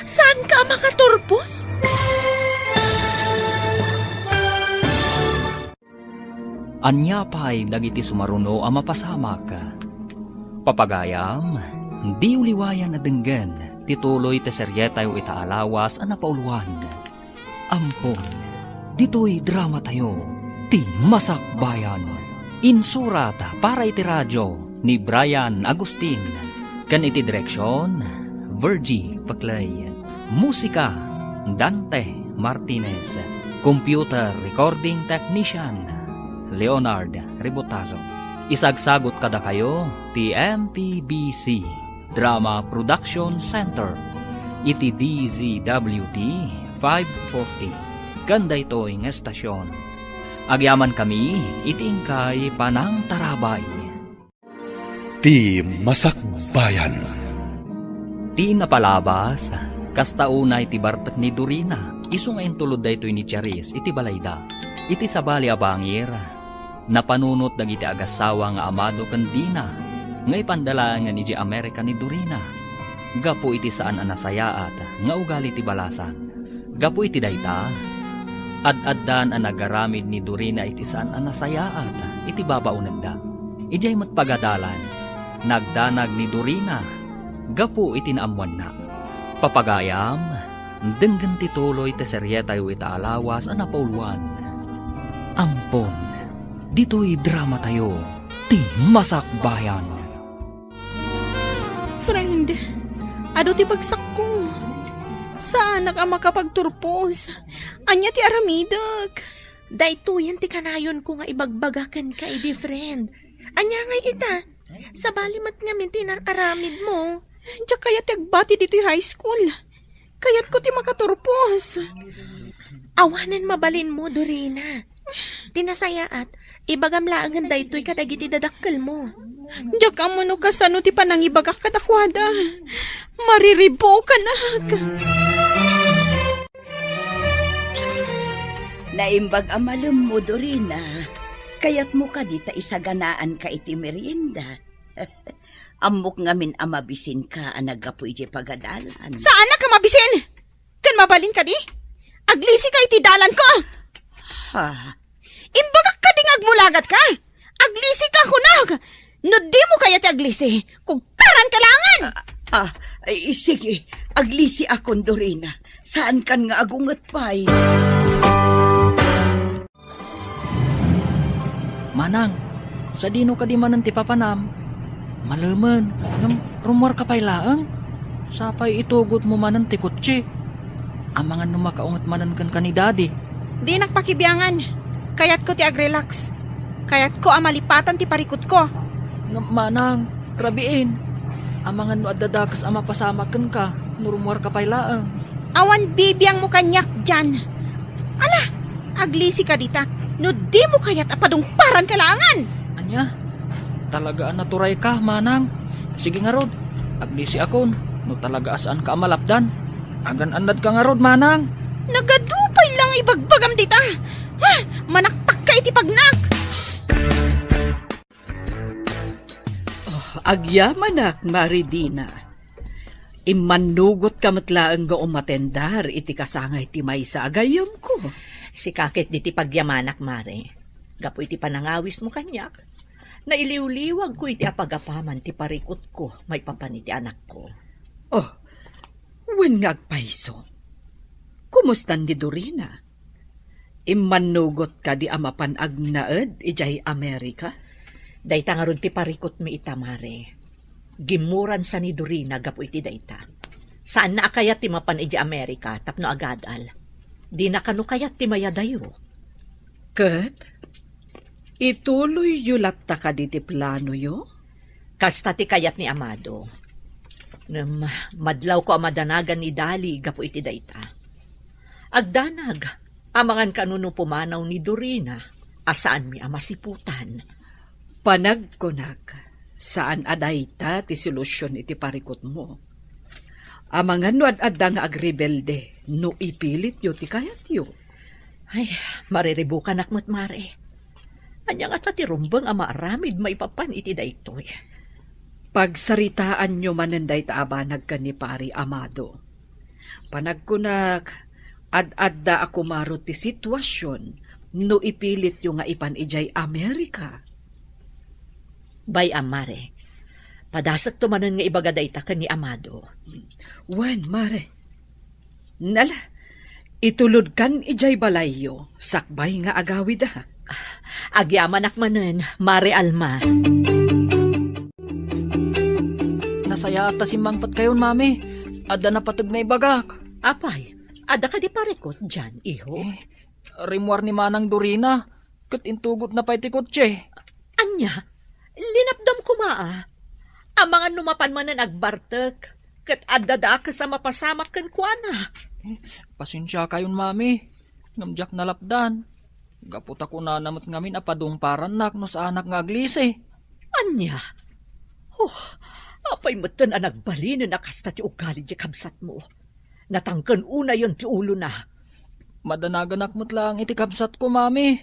Saan ka makaturpos? Anya pa'y dagiti sumaruno ang mapasamak. Papagayam, di uliwayan na denggan, tituloy te seryetayo itaalawas ang napauluan. Ampon, dito'y drama tayo, ti Masakbayan. Insurata para iti radyo ni Brian Agustin. Kan iti direksyon, Virgie Paclay. Musika, Dante Martinez. Computer Recording Technician, Leonard Ribotazo. Isagsagot kada kayo, ti MPBC Drama Production Center. Iti DZWT 540. Ganda ito'y ng estasyon. Agyaman kami, itingkay panang tarabay. Ti Masakbayan. Ti napalabas, kastaunay ti bartak ni Dorina, iso nga intulod da ito'y ni Charis, iti balayda. Iti sabali abangir, napanunot dagiti agasawa nga amado kandina, nga ipandala nga ni Amerika ni Dorina. Gapo iti saan anasayaat, nga ugali ti balasan. Gapo iti dayta, ad-addan ang nagaramid ni Dorina iti saan anasayaat, iti babaunag da. Ijay matpagadalan, nagdanag ni Dorina, gapo iti naamuan na. Papagayam, denggan tituloy te seryetayo itaalawas ang napauluan. Ampon, dito'y drama tayo, ti Masakbayan. Friend, ado ti bagsak ko. Saan ka makapagturpos? Anya ti aramidag. Daytoyan ti kanayon ko nga ibagbagakan ka, edi friend. Anya nga ita, sa balimat nga minti aramid mo. Diyak kaya ti agbati dito high school. Kayat ko ti makaturpos. Awanan mabalin mo, Dorina. Tinasayaat, ibagam laangan daytoy kadagiti dadakkel mo. Diyak mo no kasano ti panangibagak kadakwada. Mariribo ka na. Naimbag amalem mo, Dorina. Kayat mo ka dita isaganaan ka iti merienda. Amok ngamin amabisin ka anagapo iti pagadalan. Saan na ka mabisin? Kan mabalin ka di? Aglisi ka iti dalan ko. Ha? Imbagak ka ding agmulagat ka. Aglisi ka kunag. No di mo kaya ti aglisi. Kugtaran ka langan. Ay, sige. Aglisi akon, Dorina. Saan kan nga agungat pa'y? Manang, sa dino ka di manan ti papanam. Malaman, ngam rumor ka pa'y laang. Sapay itugot mo manan ti kutsi. Amangan no makaungat manan kan kanidadi. Di nakpakibiyangan. Kayat ko ti agrelax. Kayat ko amalipatan ti parikot ko. Manang, rabiin. Amangan no adadakas ama pasamakan ka. Nurumwar ka pailaang. Awan bibiyang mo kanyak dyan. Ala, aglisi ka dita. No di mo kayat apadungparan kailangan. Anya, talagaan naturay ka, manang. Sige nga rod, aglisi akon. No talaga asaan ka amalapdan. Agan-anad ka nga rod, manang. Nagadupay lang ibagbagam dita. Ha, manaktak ka iti pagnak. Agyamanak, Maridina. Imanugot ka matlaang ga umatendar iti kasangay ti may sa agayam ko. Si kakit di ti pagyamanak, Mare. Gapo iti panangawis mo kanyak. Nailiw-liwag ko iti apagapaman ti parikot ko, may papan iti anak ko. Oh, wen ngagpaiso. Kumustan di Dorina? Imanugot ka di amapan agnaed ijay Amerika? Dayta nga ron ti parikot mi ita, Mare. Gimuran sa ni Dorina gapo iti dayta. Saan na akayat ti mapan iti Amerika tapno agadal? Di na kano kayat ti mayadayo. Kat, ituloy yulat ta ka di ti plano yo? Kasta ti kayat ni Amado. Madlaw ko amadanagan ni Dali gapo iti dayta. Agdanag, amangan kanuno pumanaw ni Dorina, asaan mi amasiputan. Panagkunag, saan adayta ti solusyon iti parikot mo? Amangan no ad-adda nga agrebelde, no ipilit yo ti kayat yo. Ay, mariribukan akmat, Mare. Anyang at ti rumbang amaaramid maipapan iti daytoy. Pagsaritaan nyo mananday taabanag ka ni Pari Amado. Panagkunag, ad-adda ako maro ti sitwasyon no ipilit yung nga ipan ijay Amerika. Bay Mare, padasak tumanan nga ibagaday ta ni Amado. Wen, Mare. Nala, itulod kan ijay balayo, sakbay nga agawidak. Agyaman akmanen, Mare Alma. Nasaya at simangpat kayon, mami. Ada na patag na ibagak. Apay, ada ka di parikot dyan, iho? Rimwar ni Manang Dorina, kat intugot na pa'y ti kotse. Anya, linapdam ko maa. Amangan numapan man na nagbartek, kat adada ka sa mapasamak kan kuana. Pasensya kayon, mami. Ngamjak na lapdan. Gapot ako na namat ngamin apadungparan nak no sa anak nga aglisi. Anya? Apay matan ang nagbali na nakasta ti ugali di kabsat mo. Natangkan una yon ti ulo na. Madanagan akmat lang iti kabsat ko, mami.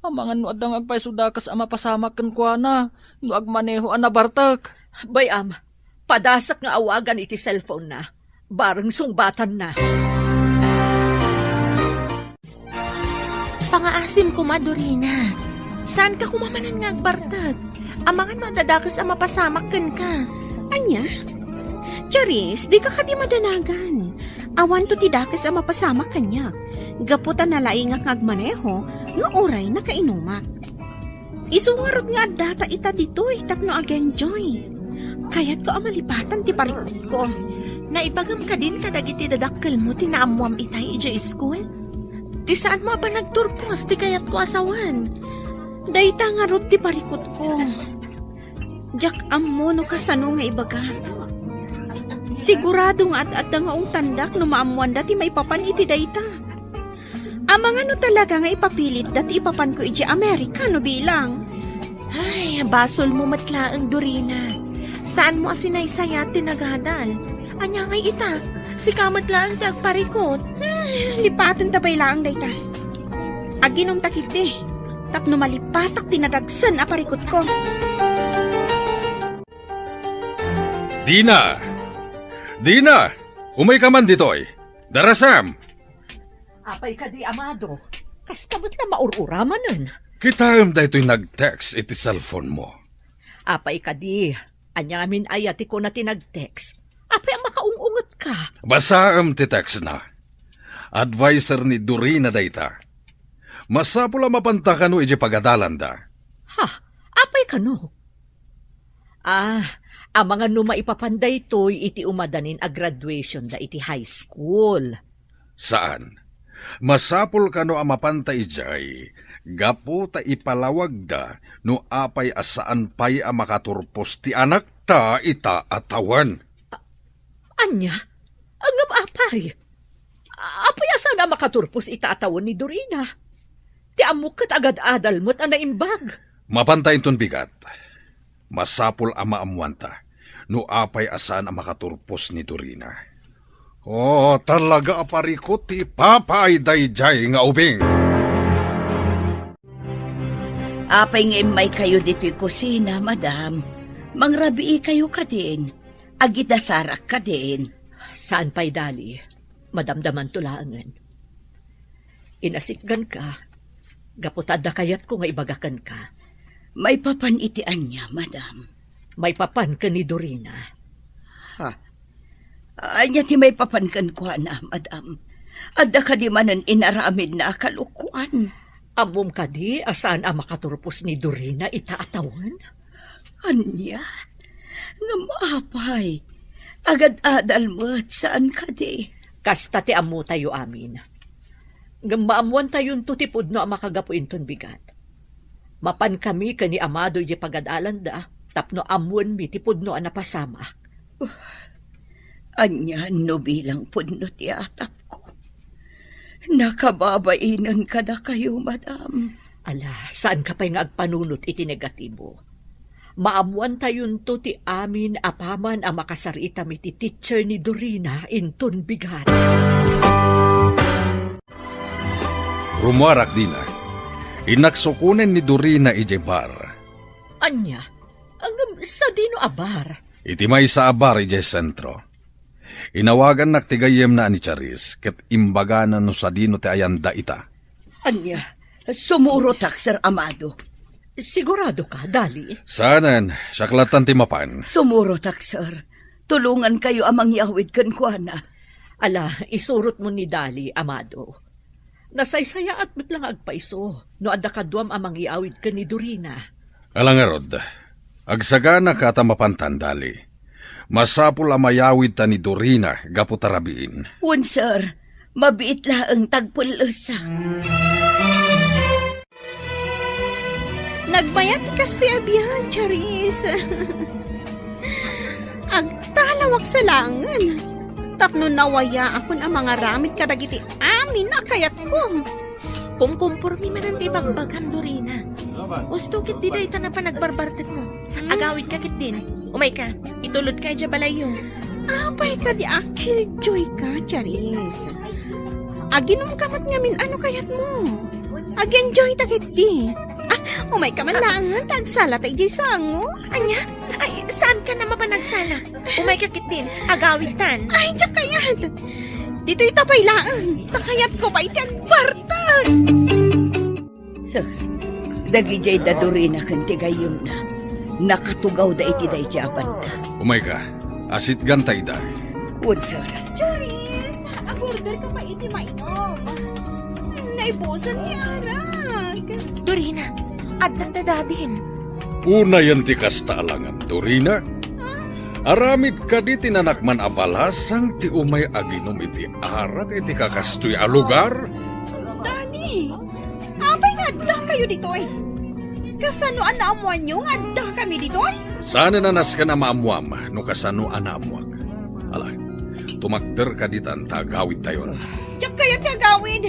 Amangan no adang agpaysudakas ama pasamak kan kuana, no agmaneho anabartak. Bayam, padasak nga awagan iti cellphone na. Bareng sungbatan na. Pangaasim ko, Dorina. Saan ka kumamanan nga agbartag? Amangan madadakas ang mapasamak kan ka. Anya? Charis, di ka kadi madanagan. Awan to ti dakas ang mapasamak kanya. Gaputan na laingak ngagmaneho, no oray na kainumak. Isungarod nga data ita dito'y tapno ag-enjoy. Kaya't ko amalipatan ti parikot ko. Naipagam ka din kadag iti dadakkel mo tinaamuam itay ija school? Ti saan mo ba nagturpos ti kayat ko asawan? Dayta nga rot ti parikot ko. Jak ammo no kasano nga ibagat. Sigurado nga at nga tandak no maamuan dati may papan iti dayta. Amang ano talaga nga ipapilit dati ipapan ko iti Amerika no bilang. Ay, basol mo matlaang Dorina. Saan mo asinaysaya tinagadal? Anya ngay ita, si kamatlaang tagparikot. Lipatan tabay laang dayta. Aginom takit di. Tapno malipatak tinadagsan a parikot ko. Dina! Dina! Umay ka man ditoy. Darasam! Apay ka di, Amado. Kas kamot na maururaman nun. Kita da ito'y nag-text iti cellphone mo. Apay ka di. Anya amin ayati ko na tinag-text. Apay ang makaungungot ka. Basa ti text na. Advisor ni Dorina dayta. Masapula mapantakan no iti pagadalan da. Ha? Apay ka no? Ang mga numaipapanday to'y iti umadanin a graduation da iti high school. Saan? Masapul ka no ang mapantay jay, Gapo ta ipalawag da no apay asaan pay a makaturpos ti anak ta ita atawan. Anya? Ang apay. Apay asan na makaturpos itaatawon ni Dorina? Ti amok kat agad adal mo't ang naimbag. Mapantay ton bigat. Masapol ama amwanta no apay asaan a makaturpos ni Dorina. Oh, talaga aparikot ti papay dayjay nga ubing. Apay nga may kayo dito'y kusina, madam. Mangrabii kayo ka din. Agidasarak ka din. Saan pa'y dali? Madamdaman tulangan. Inasikgan ka. Gaputada kayat ko nga ibagakan ka. May papanitian niya, madam. May papan ka ni Dorina. Ha? Anya ti may papan kan ko na, madam. Adda ka di manan inaramid na kalukuan. Amom ka di, asaan ang makaturpos ni Dorina itaatawan? Anya? Nga maapay. Agad adal mo't saan ka di? Kasta ti amu tayo amin. Nga maamuan tayon tutipod no ang makagapuin ton bigat. Mapan kami kani amado di pagadalan da, tapno amuan mi tipod no ang napasamak. Anya no bilang pudno ti atap ko. Nakababainan ka na kayo, madam. Ala, saan ka pa'y nga agpanunot iti negatibo? Maamuan tayon to ti amin apaman ang makasarita mi ti teacher ni Dorina inton bigat. Rumuarak din na. Inaksukunen ni Dorina ije bar. Anya, ang sa dino abar? Iti may sa abar ije sentro. Inawagan naktigayem na ni Charis ket imbaganan no sa dino ti ayanda ita. Anya, sumurotak, Sir Amado. Sigurado ka, dali? Sanan, saklatan ti mapan. Sumurotak, sir. Tulungan kayo amang yawid kan kuana. Ala, isurot mo ni Dali, Amado. Nasaysaya at mit lang agpaiso, no adda kadwam amang iawid ka ni Dorina. Alangarod, agsagana ka ta mapantan, Dali. Masapul amayawid ta ni Dorina, gapu tarabiin. Wan, sir. Mabiit laang tagpulusa. Nagbayat kas ti abiyan, Charis. Agtalawak sa langan. Tapno nawaya akon ang mga ramit kadagiti amin na kayat ko. Kung kumpurmi man ang tibagbagam, Dorina. Usto kit di dahi na pa nagbarbartet mo. Agawid ka kit din. Umay ka, itulod ka dya balayo. Apay ka di akil joy ka, Charis. Aginom kamat ngamin ano kayat mo. Ag-enjoy takit di. Umay ka man langan, tagsala tayo di sango. Anya? Ay, saan ka na mapanagsala? Umay ka kit din, agawid tan. Ay, diyak kayat. Dito itapay laan. Takayat ko pa iti agbartag. Sir, dagi jay da Dorina kan tigayom na. Nakatugaw da iti da iti abanda. Umay ka, asit gantay da. Wood, sir. Charis, agorder ka pa iti mainom. Naibusan ti arag. Dorina, addan dadadim. Una yan ti kasta alangan, Dorina. Aramid ka di tinanakman abalasang ti umay aginom iti arag iti kakastoy a lugar. Dani, apay nga adda kayo ditoy. Kasano anaamuan nyo nga adda kami ditoy? Sana nanas ka na maamuam no kasano anaamuak. Ala, tumakder ka di tan tagawid tayo. Diyak kayat ti agawid.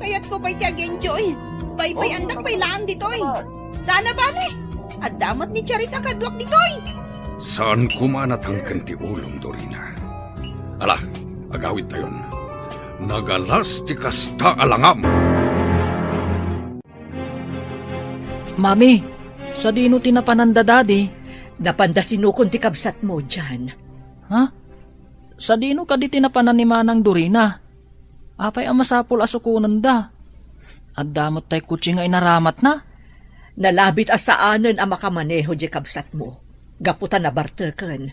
Kayat ko pa'y ti ag-enjoy. Pay andak pa'y laang ditoy. Sana bale. At damat ni Charis ang kadwak ditoy. Saan kumanatangkan ti ulong, Dorina? Ala, agawid tayon. Nagalas ti kasta alangam. Mami, sa dino tinapananda dadi? Napanda sinukon ti kabsat mo dyan. Ha? Sa dino ka di tinapanan ni Manang Dorina? Apay ang masapul asukunan da. At damot tay kutsi nga inaramat na. Nalabit asaanan ang makamaneho di kabsat mo. Gaputan na bartekan.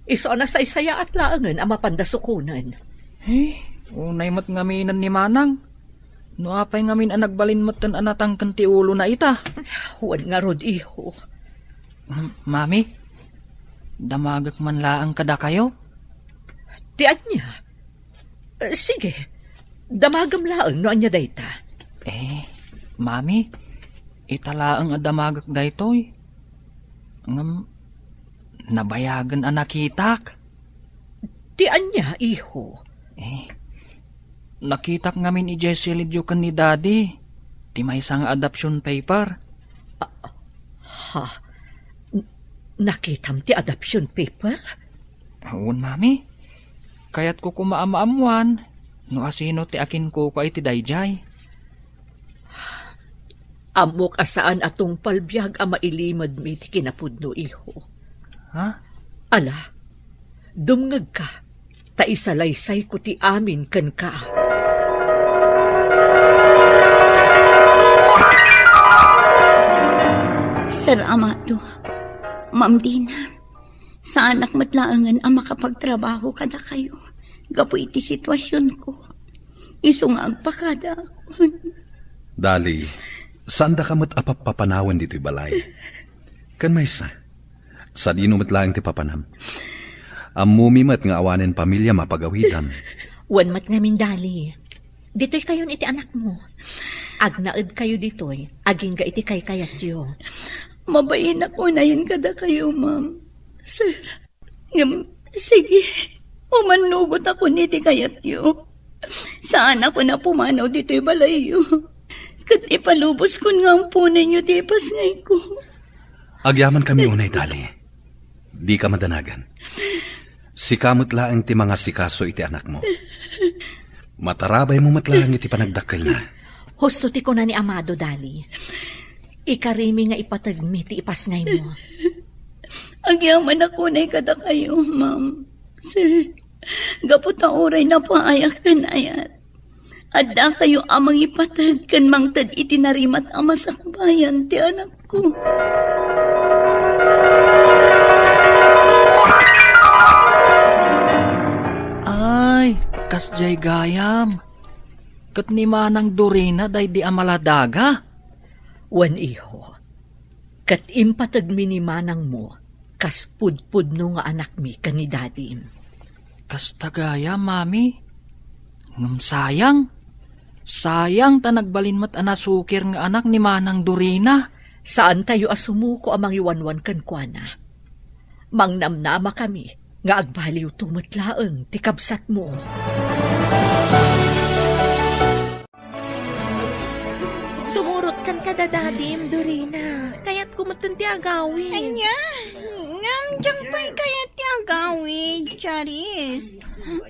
Iso na sa isaya at laangan ang mapandasukunan. Unay mat ngaminan ni Manang. No apay ngamin ang nagbalin mat tan anatang kanti ulo na ita. Huwag nga rod iho. Mami, damagak man laang kada kayo? Tiyan niya. Sige, damagam laang no anya dayta. Mami, itala ang adamagak daytoy. Ngam, nabayagan ang nakitak. Di anya, iho. Nakitak ngamin i Jessie Lidyo kan ni Daddy. Ti may isang adoption paper. Ha? Nakitam ti adoption paper? Awan, Mami. Kaya't ko kumaamaamuan. No asino ti akin ko iti dayjay. Amok asaan atong palbiyag ang mailimad mi ti kinapudno, iho. Ha? Ala, dumngag ka. Ta isalaysay ko ti amin kan ka. Sir Amado, Ma'am Dina, sa anak matlaangan ang makapagtrabaho kada kayo. Gapo iti sitwasyon ko. Isungag pa kada ako. Dali, saan da ka matapapapanawan dito'y balay? Kan may sa dino matlaang ti papanam. Amumimat nga awanin pamilya mapagawitan. Wan mat ngamin dali. Dito'y kayon iti anak mo. Agnaed kayo dito'y, aging ga iti kay kayat yo. Mabayin ako na yun kada kayo, ma'am. Sir, sige, umanugot ako niti kayat yo. Saan ako na pumanaw dito'y balayo? Kat ipalubos ko nga ang punan nyo di pasngay ko. Agyaman kami unay, Dali. Di ka madanagan. Sikamot laang ti mga sikaso iti anak mo. Matarabay mo matlaang iti panagdakkel na. Husto ti ko na ni Amado, Dali. Ikarimi nga ipatagmi ti ipasngay mo. Agyaman ako na kada kayo, ma'am. Sir, gapot ang oray na paayak kan ayat. Adda kayo amang ipatag kan mangtad itinarimat ang masakbayan ti anak ko. Ay, kasjay gayam. Kat ni Manang Dorina day di amaladaga. Wan iho, kat impatagmi ni Manang mo, kas pudpud no nga anak mi kani Daddy. Kas tagaya, Mami. Ngam sayang ta nagbalin mat anasukir nga anak ni Manang Dorina. Saan tayo asumuko amang iwanwan kan kuana? Mangnamnama kami, nga agbaliw tumatlaeng ti kabsat mo. Sumurot kan kada dadim, Dorina. Kaya't kumatan ti agawin. Anya, ngam dyan pa'y kayat ti agawin, Charis.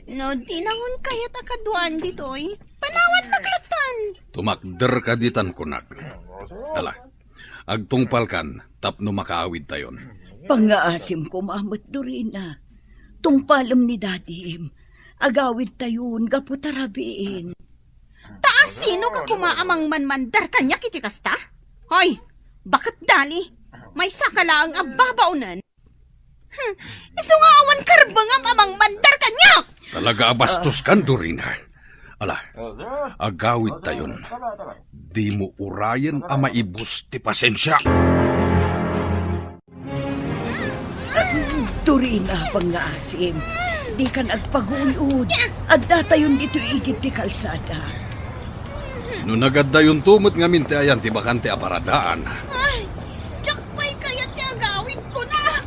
No, tinangon kayat akaduan dito'y. Panawan maglatan. Tumakder ka ditan kunak. Ala, agtungpal kan, tapno makaawid tayon. Pangaasim ko, Mamot Dorina. Tungpalam ni Dadim. Agawid tayon, gaputarabiin. Taas sino ka kumaamang manmandar kanya kiti kasta? Hoy, bakit Dali? May sakala ang ababaunan. Iso nga awan karbangam amang mandar kanya! Talaga abastos kan, Dorina. Ala, agawid tayon. Di mo urayan ang maibus ti pasensya. Dorina, pangaasim. Di kan agpaguyod. At datayon dito igit ti kalsada. No nagaddayon tumot nga minti ayan ti bakante aparadaan. Ay, tiyak pa'y kayat ti agawid ko na!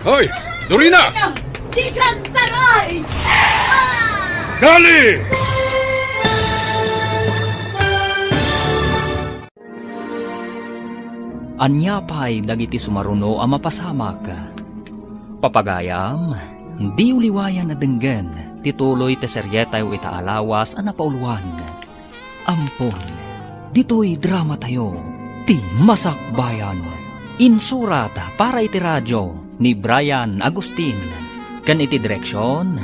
Hoy, Dorina! Di kan taray! Dali! Anya pa'y dagiti sumaruno ang mapasamak. Papagayam, di uliwayan na denggen, tituloy te seryetayo itaalawas ang napauluan. Ampon, dito'y drama tayo, ti Masakbayan. Insurat para iti radyo ni Brian Agustin. Kan iti direksyon,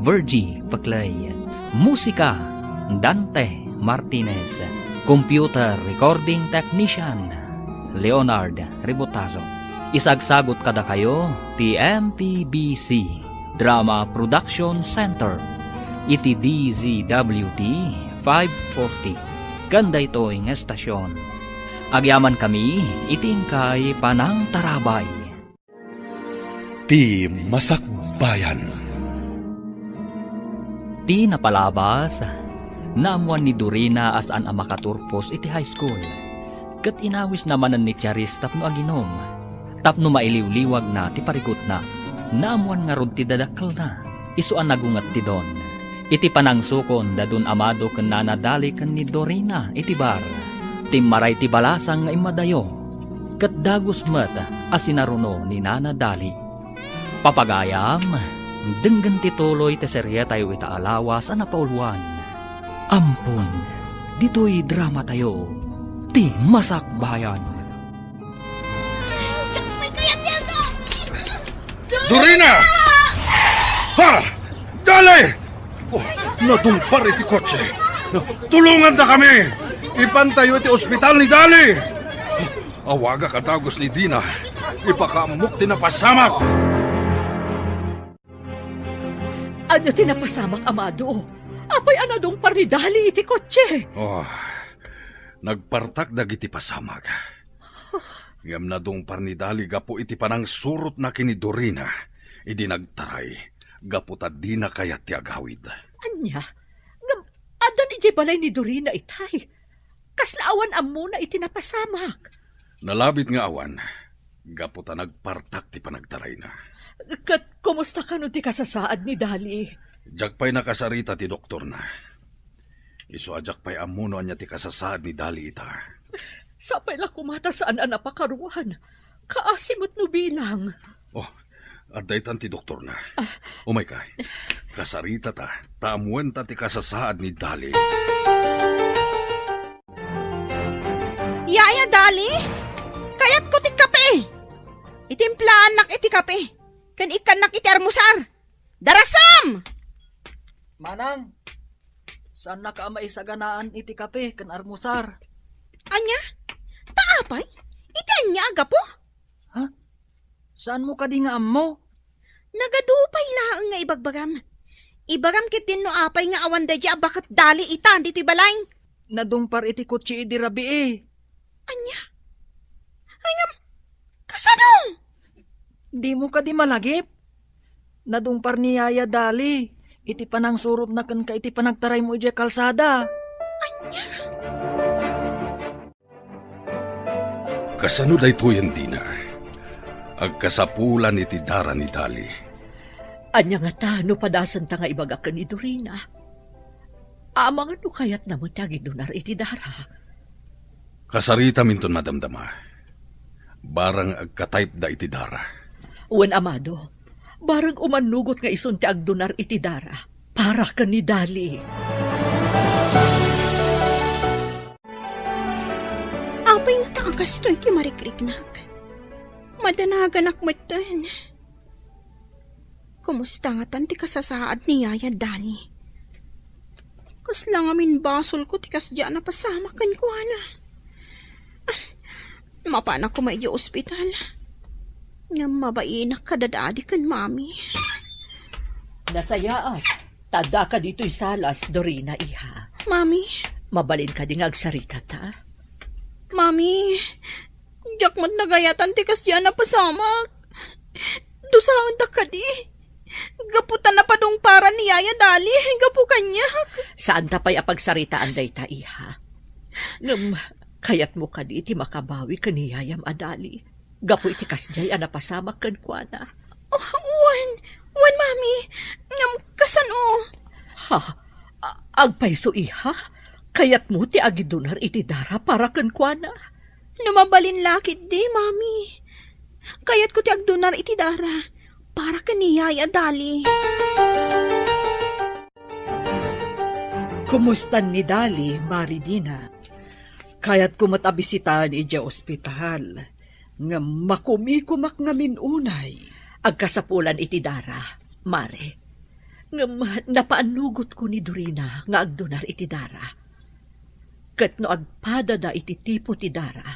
Virgie Paclay. Musika, Dante Martinez. Computer Recording Technician, Leonard Ribotazo. Isagsagot kada kayo, ti MPBC Drama Production Center. Iti DZWT 540. Ganda ito ng estasyon. Agyaman kami, itingkay panang tarabay. Ti Masakbayan. Ti napalabas, naamuan ni Dorina as an makaturpos iti high school. Kat inawis namanan ni Charis tapno aginom. Tapno mailiw-liwag na ti parigot na. Naamuan nga rod ti dadakkel na. Isuan nagungat ti don. Iti panangsukon dadun amado ken nanadali ken ni Dorina iti bar. Timmaray ti balasang nga imadayo. Kat dagos met asinaruno ni nanadali. Papagayam, denggan ti tuloy ti serye tayo ita alawas a napauluan. Ampun, dito'y drama tayo. Ti Masakbayan. Dorina! Ha! Dali! Oh, nadumpar iti kotse. Tulungan na kami! Ipantayo iti ospital ni Dali! Awaga katagos ni Dina. Ipakamuk tinapasamak! Ano tinapasamak, amado? Apay anadong paridali iti kotse. Oh, nagpartak dagiti pasamag. Ngam na dong parnidali gapo iti panang surot na kini Dorina. Idi nagtaray, gapo ta di na kayat ti agawid. Anya, ngam adan iti balay ni Dorina itay. Kaslaawan ammo na iti napasamak. Nalabit nga awan, gapo ta nagpartak ti panagtaray na. Kat kumusta ka nun ti kasasaad ni Dali? Jakpay nakasarita ti doktor na. Isu ajakpay amuno anya ti kasasaad ni Dali ita. Sapay la kumata saan ang napakaruan. Kaasimot no bilang. Oh, adaytan ti doktor na. Umay ka, kasarita ta, taamuan ta ti kasasaad ni Dali. Yaya, Dali? Kayat ko ti kape. Itimplaan nak iti kape. Kan ikan nak iti armusar. Darasam! Manang, saan na ka maisaganaan iti kape kan armusar? Anya? Taapay? Iti anya aga po? Ha? Saan mo ka di nga ammo? Nagadupay laang nga ibagbagam. Ibagam kit din no apay nga awan da dya bakat Dali itan dito'y balay. Nadumpar iti kutsi idi rabi eh. Anya? Ay ngam, kasanong? Di mo ka di malagip. Nadumpar ni Yaya Dali. Iti panang surot na kan ka iti panagtaray mo iti kalsada. Anya? Kasano daytoy Dina? Agkasapulan iti dara ni Dali. Anya nga ta, no padasan ta nga ibagakan ni Dorina. Amang ano kayat naman tagi donar iti dara. Kasarita minton madamdama. Barang agka-type da iti dara. Wen amado, barang umanugot nga isun ti agdonar iti dara. Para ka ni Dali. Apay nga taakas to iti marikriknak. Madanagan akmatan. Kumusta nga tan ti kasasaad ni Yaya Dali? Kaslang amin basol ko ti kasdya na pasamakan ko ana. Mapana ko may ospital. Nga mabainak kadadadi kan mami. Nasayaas, tada ka dito'y salas, Dorina, iha. Mami? Mabalin ka ding agsarita ta. Mami, jakmat nagayatan ti kasdya na pasamak. Dusaon ta ka di. Gaputan na padong para ni Yaya Dali. Gapu kanyak. Saan ta pa'y apagsaritaan day ta, iha? Ngam, kayat mo ka di iti makabawi ka ni Yayam Adali. Gapu iti kasjay anapasamak kan kwa na. Oh, wan, mami. Ngam, kasano? Ha? Agpaiso, iha? Kayat mo ti agidunar iti dara para kan kwa na. Numabalin lakit di, mami. Kayat ko ti agdunar iti dara. Para ka ni Yaya Dali. Kumustan ni Dali, Maridina? Kayat kumatabisitaan ija ospital. Nga makumikumak nga minunay. Agkasapulan iti dara, Mare. Nga napaanugot ko ni Dorina nga agdunar iti dara. Kat no agpadada iti tipo ti dara,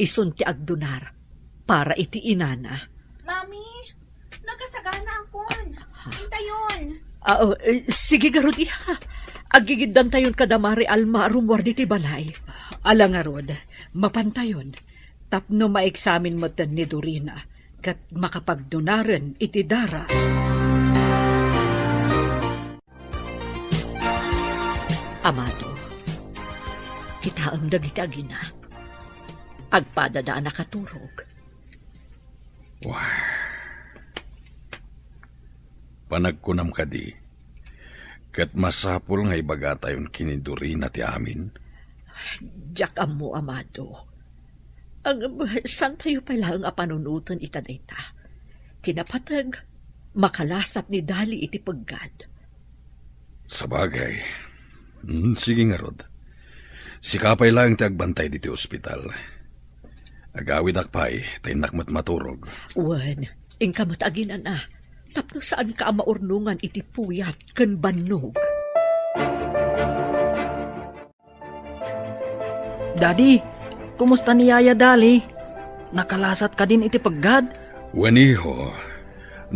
isun ti agdunar para iti inana. Mami, nagasagana akon. Hintayon. Sige garod iha. Agigiddan tayon kadamari alma rumwar di ti balay. Alangarod, mapantayon. Tapno maeksamin mo tan ni Dorina kat makapagdunaran iti dara. Amado, kita ang dagiti agina. Agpadada nakaturog. Panagkunam ka di. Kat masapul nga ibaga tayon kiniduri na ti amin. Diyak mo, amado. San tayo pala ang apanunutan itadayta? Tinapatag, makalasat ni Dali iti paggad. Sabagay. Sige nga, Rod. Sikapay lang ti agbantay diti ospital. Agawid akpay, tayo nakmat maturog. Wan, ingkamot aginan na. Tapno saan ka maurnungan iti puyat ken bannog. Daddy, kumusta ni Yaya Dali? Nakalasat ka din iti paggad? Waniho,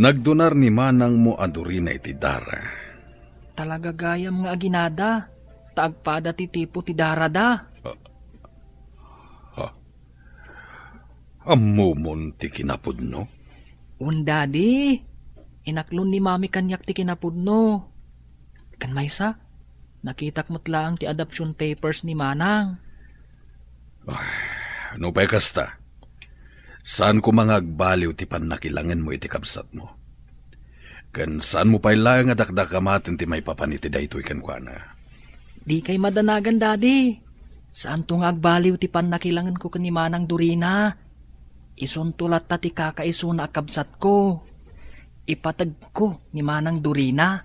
nagdunar ni manang mo aduri na iti dara. Talaga gayam nga aginada. Taagpada ti tipo ti darada. Amumon ti kinapudno? Daddy, inaklon ni mami kanyak ti kinapudno. Kan maysa, nakitak mo't lang ti adoption papers ni manang. Ano pa'y kasta? Saan ko mga agbaliw ti panakilangan mo iti kabsat mo? Kan saan mo pa'y lang adakdakamatin ti may papaniti daytoy kankwana? Di kay madanagan, Daddy. Saan to nga agbaliw ti panakilangan ko kani manang Dorina? Isuntulat ta ti kakaiso na akabsat ko. Ipatag ko ni manang Dorina.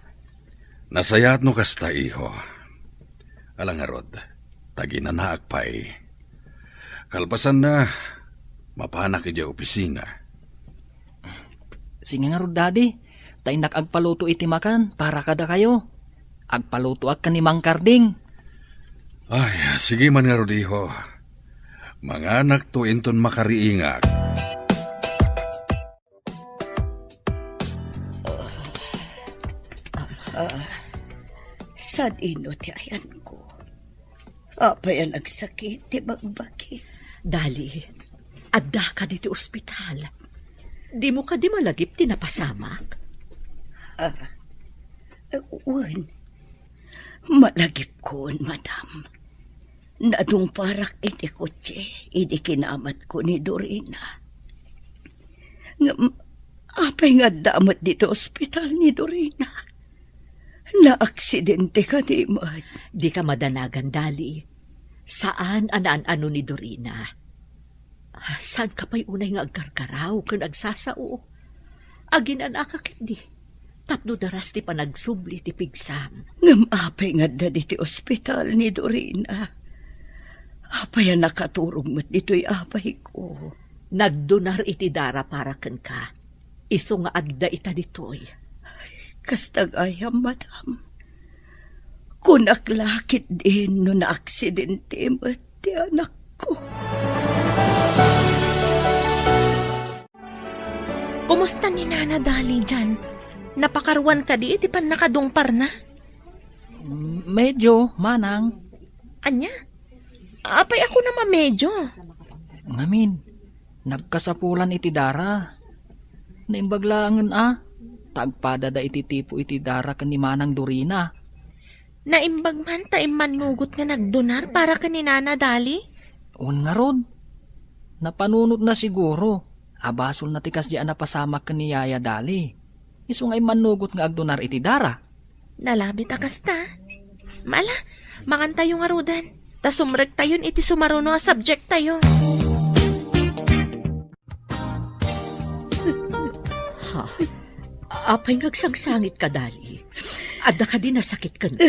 Nasayat no kasta, iho. Alangarod, taginanaak pa'y. Kalpasan na, mapanak ija opisina. Sige nga, Daddy. Tay nakagpaluto iti makan para kada kayo. Agpaluto ak ni Mang Karding. Ay, sige man nga, Rodiho. Mga anak to inton makariingak. Sad ino ti ayan ko. Apay ang nagsakit ti bagbaki. Dali, adda ka dito ospital. Di mo ka di malagip ti napasamak? Wan, malagip ko, madam. Nadung parak iti kotse, idi kinamat ko ni Dorina. Apay nga damat dito ospital ni Dorina. Na-aksidente ka di man. Di ka madanagan, Dali. Saan anaan-ano ni Dorina? Saan ka pa'y unay nga agkarkaraw kan agsasao? Aginan akakit di. Tapno daras ti panagsubli ti pigsam. Apay nga da diti ospital ni Dorina. Apay ang nakaturong mat dito'y apay ko. Nagdunar iti dara para ken ka. Iso nga adda ita dito'y. Kastagayam, madam. Kunaklakit din no na-aksidente mat ti anak ko. Kumusta ni Nana Dali dyan? Napakarwan ka di, iti pan nakadungpar na? Medyo, manang. Anya? Apay ako naman medyo. Ngamin, nagkasapulan iti dara. Naimbaglangan tagpada da iti tipo iti dara kan ni manang Dorina. Naimbag man ta imanugot nga nagdonar para ka ni Nana Dali? Un nga rod. Napanunod na siguro. Abasol na tikas di napasamak kan ni Yaya Dali. Iso nga imanugot nga agdonar iti dara. Nalabit akasta. Mala, mangan tayo nga rudan. Ta sumrek tayon iti sumaruno a subject tayo. Apay ngagsangsangit ka, Dali. Adda ka din nasakit ka na.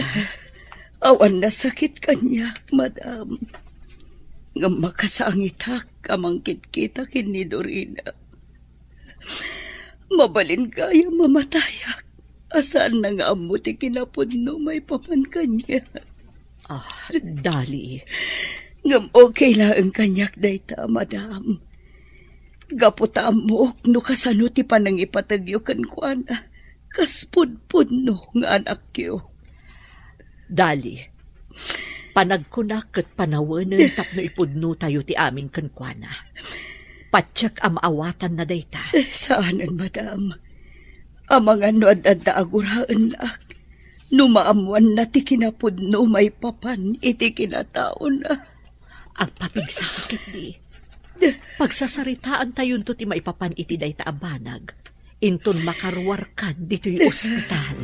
Awan nasakit kanya, madam. Nga makasangit kamangkit kita kin ni Dorina. Mabalin kaya mamatayak. Asaan na nga amo ti kinapudno may papan kanya. Dali. Ngam okay lang kanyak dayta, madam. Gaputa amok no kasano ti panang ipatagyo kan kuana. Kaspudpud no nga anak yo. Dali, panagkunak ket panawanen tapno ipudno tayo ti amin kan kuana. Patsak amaawatan na dayta. Saanan, madam? Amang ano adda aguraan nak. Numaamuan na ti kinapudno may papan iti kinataon na. Agpapigsakit di. Pagsasaritaan tayon to ti maipapan iti day taabanag. Inton makaruwar kan dito'y ospital.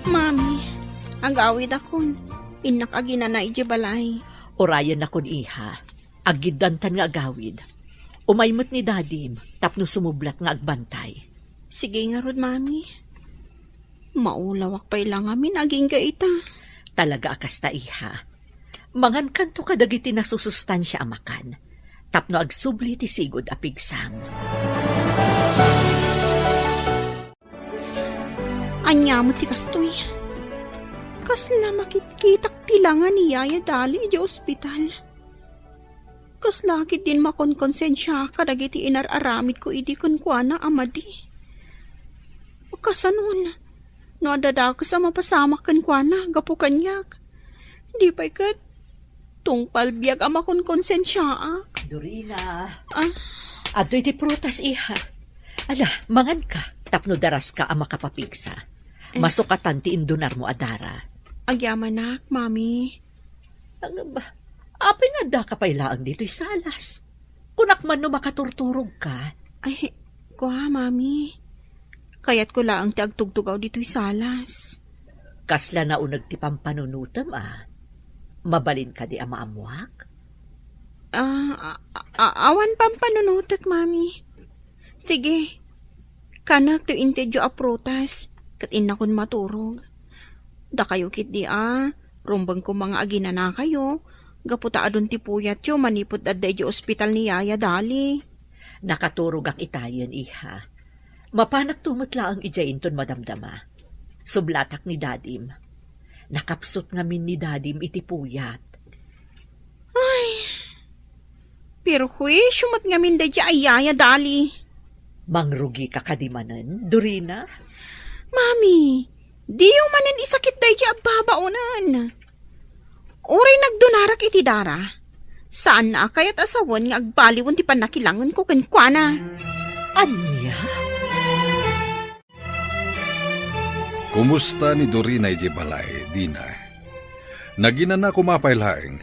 Mami, agawid akon. Inak agina na iji balay. Orayan akon iha. Agidantan nga agawid. Umaymot ni dadim, tapno sumublat nga agbantay. Sige nga rod, mami. Maulawak pa ilang amin aging gaita. Talaga akasta iha. Mangan kanto kadagiti na susustansya amakan. Tapno agsubli ti sigod a pigsang. Anya mo ti kastoy. Kasla makitkitak tilangan ni Yaya Dali di ospital. Kasla kit din makonkonsensya kadagiti inararamid ko idi kunkwana amadi. Kasanon, no adada ka sa mapasamak kunkwana gapu kanyak. Di pa ikat tungpal biyag ama konkonsensya ak. Dorina, adoy ti prutas iha. Ala, mangan ka, tapno daras ka ama kapapigsa. Masukatan ti indunar mo adara. Agyaman nak, mami. Apay nga da ka pailaan dito'y salas. Kunak man no makaturturog ka. Ay, kuha, mami. Kaya't ko laang ti agtugtugaw dito'y salas. Kasla na unag ti pampanunutam Mabalin ka di amaamuak? Awan pampanunutak, mami. Sige. Kanak ti intedyo aprotas. Kat inakon maturog. Da kayo kit di rumbang ko mga agina na kayo. Gaputa adon ti puyat yo, manipot at dahi ospital ni Yaya Dali. Nakaturog ak itayan, iha. Mapanak tumutla ang ijainton madamdama. Sublatak ni dadim. Nakapsot ngamin ni dadim iti puyat. Ay, pero sumat ngamin dahi ay Yaya Dali. Mangrugi ka kadimanan, Dorina? Mami, di yung manan isakit dahi ababaunan. Uray nagdunarak iti dara. Saan na kaya't asawan nga agbaliwan ti panakilangan ko kenkwana? Anya? Kumusta ni Dorina iti balay, Dina? Naginan na kumapailaeng.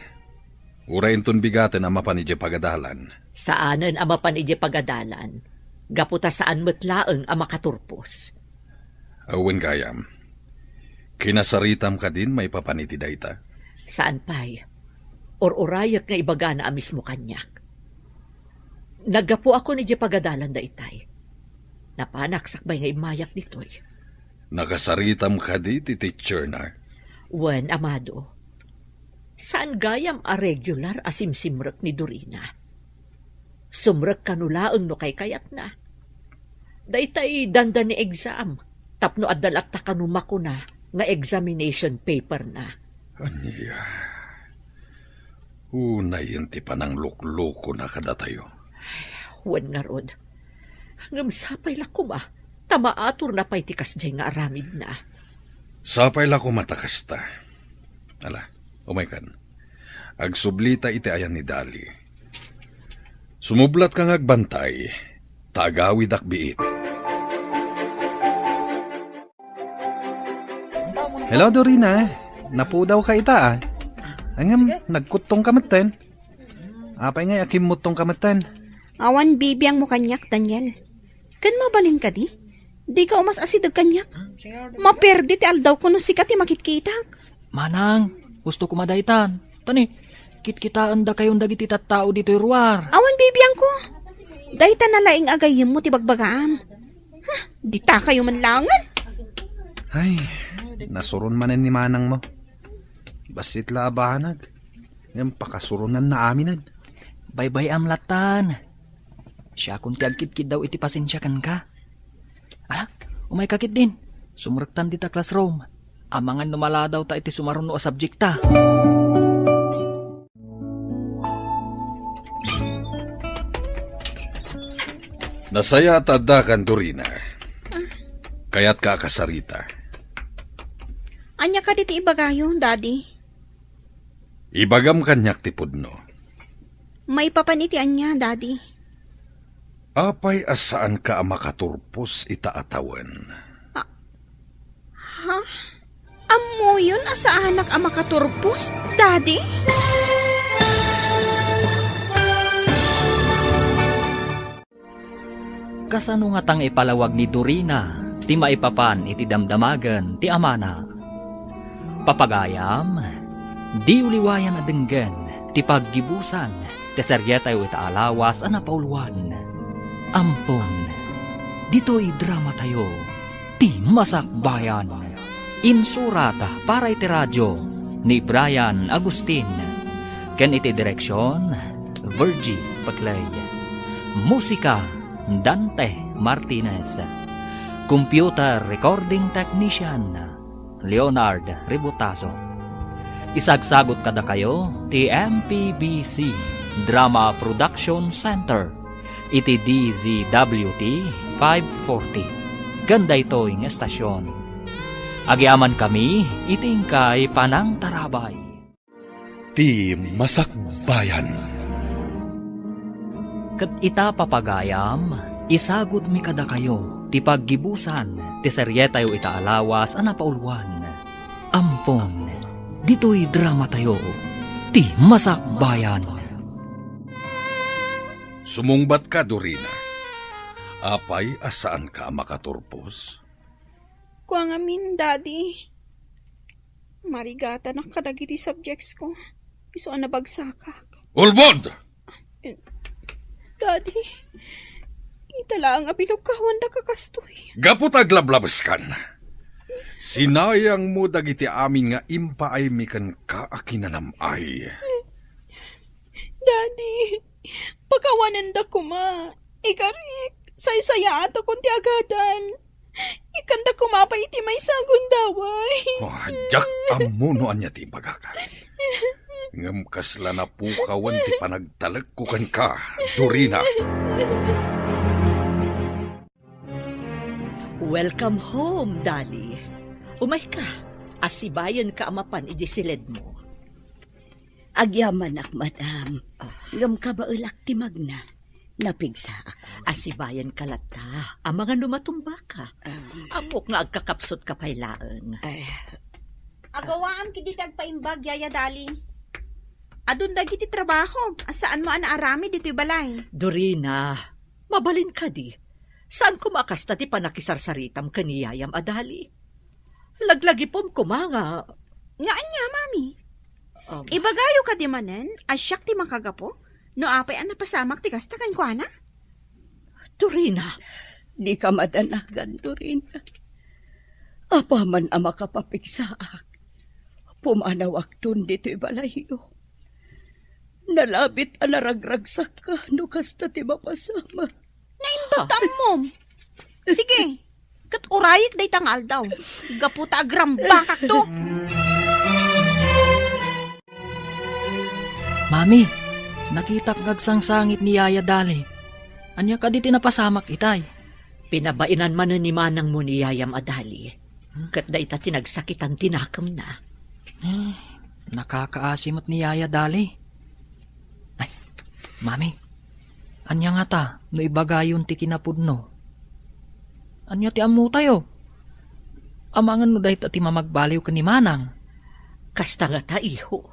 Uray inton bigaten ang mapan iti pagadalan. Saanan ang mapan iti pagadalan? Gaputa saan metlaeng ang makaturpos? Awen gayam. Kinasaritam ka din may papaniti dayta. Saan pa'y? Or-urayak nga ibaga na amis mo kanyak. Naggapo ako ni pagadalan da itay. Napanak sakbay nga imayak ditoy. Nakasaritam ka di ti teacher na. Wen, amado. Saan gayam a regular asimsimrek ni Dorina? Sumrek kanulaang no kay kayat na. Da itay danda ni exam. Tapno adalat ta kanumako na nga examination paper na. Anya, unay ti panang lukloko na kada tayo. Wan nga rod. Ngamsapay lako ba? Tamaatur na pa'y tikas dyan nga aramid na. Sapay lako matakas ta. Ala, umaykan. Agsublita iti ayan ni Dali. Sumublat kang agbantay, tagawid akbiit. Hello, Dorina. Napudaw ka ita Angam, nagkutong kamaten. Apay nga akimutong kamaten. Awan bibiyang mo kanyak, Daniel. Kan mabalin ka di? Di ka umas asidag kanyak. Maperdi ti aldaw ko no sikat ti makitkitak. Manang, gusto ko madaitan. Tani, kitkitaan da kayong dagiti tattao dito'y ruwar. Awan bibiyang ko. Dahita na laing agayim mo ti bagbagaam. Di ta kayo manlangan. Ay, nasuron manen ni manang mo. Basit labanag. Ngayon pakasurunan na aminan. Bye-bye amlatan. Siya kung tiagkit-kit daw iti pasensyakan ka. Umay kakit din. Sumrektan di ta classroom. Amangan numala daw ta iti sumaron no subjekta. Nasaya at adakan, Dorina. Kaya't ka kasarita. Anya ka diti ibagayo, Daddy? Ibagam kanyak ti pudno. May papaniti anya, Daddy. Apay asaan ka makaturpos itaatawan? Ha? Amoy yun asa anak ang makaturpos, Daddy? Kasano nga tang ipalawag ni Dorina, ti maipapan iti damdamagan ti amana. Papagayam, di uliwayan na denggan, ti paggibusan, ti seryetay o itaalawas ang napauluan. Ampon, dito'y drama tayo, ti Masakbayan. Insurata para iti radyo ni Brian Agustin. Ken iti direksyon, Virgie Paclay. Musika, Dante Martinez. Computer Recording Technician, Leonard Ributaso. Isagsagot kada kayo, ti MPBC Drama Production Center, iti DZWT 540. Ganda ito yung estasyon. Agyaman kami, iting kay Panang Tarabay. Ti Masakbayan. Kat ita papagayam, isagod mi kada kayo, ti paggibusan, ti seryetay o itaalawas ang napauluan. Ampon, dito'y drama tayo, ti Masakbayan. Sumungbat ka, Dorina. Apay, asaan ka makaturpos? Kuang amin, Daddy. Marigata na kadagiti subjects ko. Iso ang nabagsakak. Ulbod! Daddy, itala ang apinugkawan da kakastoy. Gapot aglablabas kan. Sinayang mo dagiti amin nga impaay mikan kaakinanamay. Daddy, pagkawanan da kuma. Ikarik, saysaya ato kung ti agadan. Ikanda kumapa iti may sagundaway. Jak amunoan niya ti pagaka. Ngam kasla na pukawan ti panagtalag ko kan ka, Dorina. Welcome home, Daddy. Umay ka, asibayan ka amapan iti silid mo. Agyaman ak, madam. Ngam ka ba ulak ti magna? Napigsa ako. Asibayan ka lata, ang mga lumatumba ka. Amok nga agkakapsot ka pailaan. Agawaan kiti tagpaimbag, Yaya Dali. Adun dagiti trabaho, asaan mo anaarami dito'y balay? Dorina, mabalin ka di. Saan kumakasta ti panakisarsaritam kaniyayam adali? Laglagi pom kumanga. Nga anya, Mami. Ibagayo ka di manen, asyak ti makagapo? No apay ang napasamak ti kasta kan kuana? Dorina, Di ka madanagan, Dorina. Apa man ang makapapigsaak. Pumanawak tun dito'y balayo. Nalabit ang naragragsak ka, no kasta ti mapasama. Naindutam mo. Sige, kat urayik day tangal daw. Gaputa agrambakak to. Mami, nakita kagsangsangit ni Yaya Dali. Anya ka di tinapasamak itay. Pinabainan man ni manang mo ni Yayam Adali. Kat da ita tinagsakitan tinakam na. Nakakaasimot ni Yaya Dali. Ay, Mami, anya nga ta, no ibagayon ti kinapudno. Anya ti amu tayo. Amangan no dahit ti mamagbaliw ka ni manang. Kasta nga ta, iho.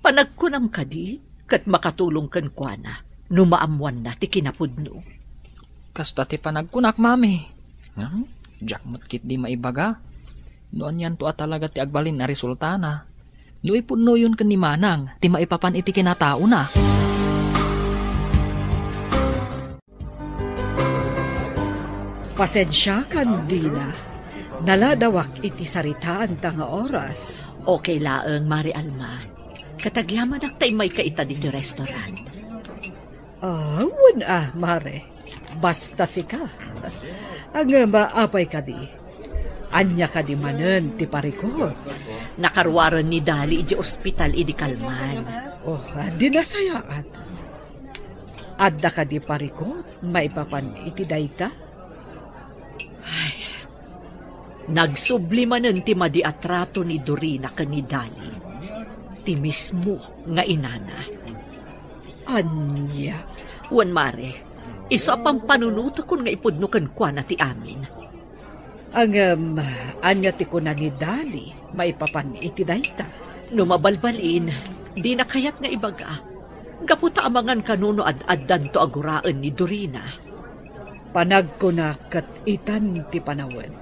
Panagkunam ka di, kat makatulong kan kwa na, numaamuan na ti kinapudno. Kasta ti panagkunak, Mami. Jack matkit di maibaga. Noon yan to at talaga ti agbalin na resulta na. No ipudno yun kan ni manang, ti maipapan iti kinatao na. Pasensya kan, Dina. Naladawak iti saritaan ta nga oras. Okay laeng, Mari Alma. Katagyaman ak tayo may kaita dito restaurant. Wala, Mare. Basta si ka. Ang maapay ka di. Anya ka di manen ti parikot. Nakarwaran ni Dali iti ospital idi Kalman. Di nasayaan. Adda ka di parikot, maipapan iti dayta. Nagsublimanen ti madiatrato ni Dorina ka ni Dali. Ti mismo nga inana. Anya? Wan, Mare, isa pang panunuto kun nga ipudno kan kwa na ti amin. Ang anya ti ko na ni Dali, maipapan iti dayta. Numabalbalin, di na kayat nga ibaga. Gaputa amangan kanuno ad-addan to aguraan ni Dorina. Panag ko na kat itan ti panawen.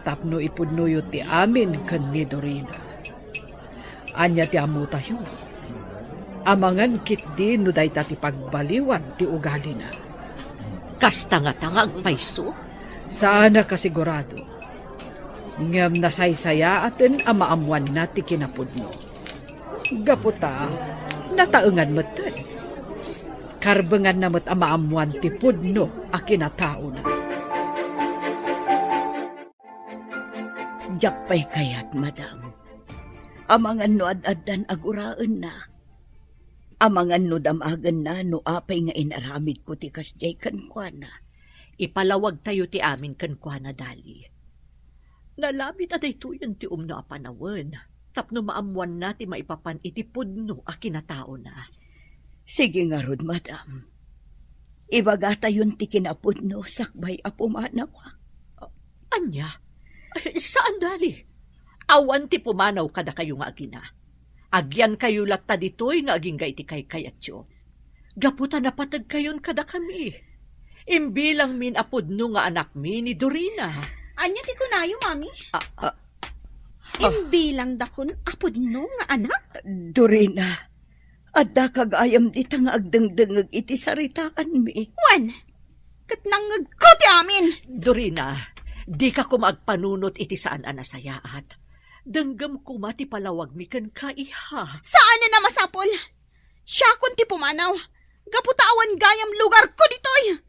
Tapno ipudnuyo ti amin kan ni Dorina. Anya ti amu tayo. Amangan kit di no dayta ti pagbaliwan ti ugali na. Kasta nga tangag payso? Sana kasigurado. Ngam nasaysaya atin ang maamuan na ti kinapudno. Gaputa, nataengan metan. Karbengan na met ang maamuan ti pudno a kinatao na. Jakpay kayat, madam. Amangan no ad-addan aguraan na. Amangan no damagan na no apay nga inaramid ko ti kasjay kankwana. Ipalawag tayo ti amin kankwana, Dali. Nalabit aday tuyan ti umno a panawen. Tapno maamuan na ti maipapan iti pudno a kinatao na. Sige nga rod, madam. Ibaga tayon ti kinapudno sakbay a pumanawak. Anya? Saan, Dali? Awan ti pumanaw kada kayo nga agina. Agyan kayo latta ditoy nga aging iti kay kayatyo. Gaputa napatag kayon kada kami. Imbilang min apudno nga anak mi ni Dorina. Anya ti kunayo, mami? Imbilang dakon apudno nga anak? Dorina, adda kagayam dita nga agdengdengeg iti saritaan mi. Wan, kat nangag ko ti amin. Dorina, di ka kumagpanunot iti saan anasayaat. Denggam kumati palawag mi kan kaiha. Saan na masapol? Siya kun ti pumanaw. Gaputawan gayam lugar ko ditoy.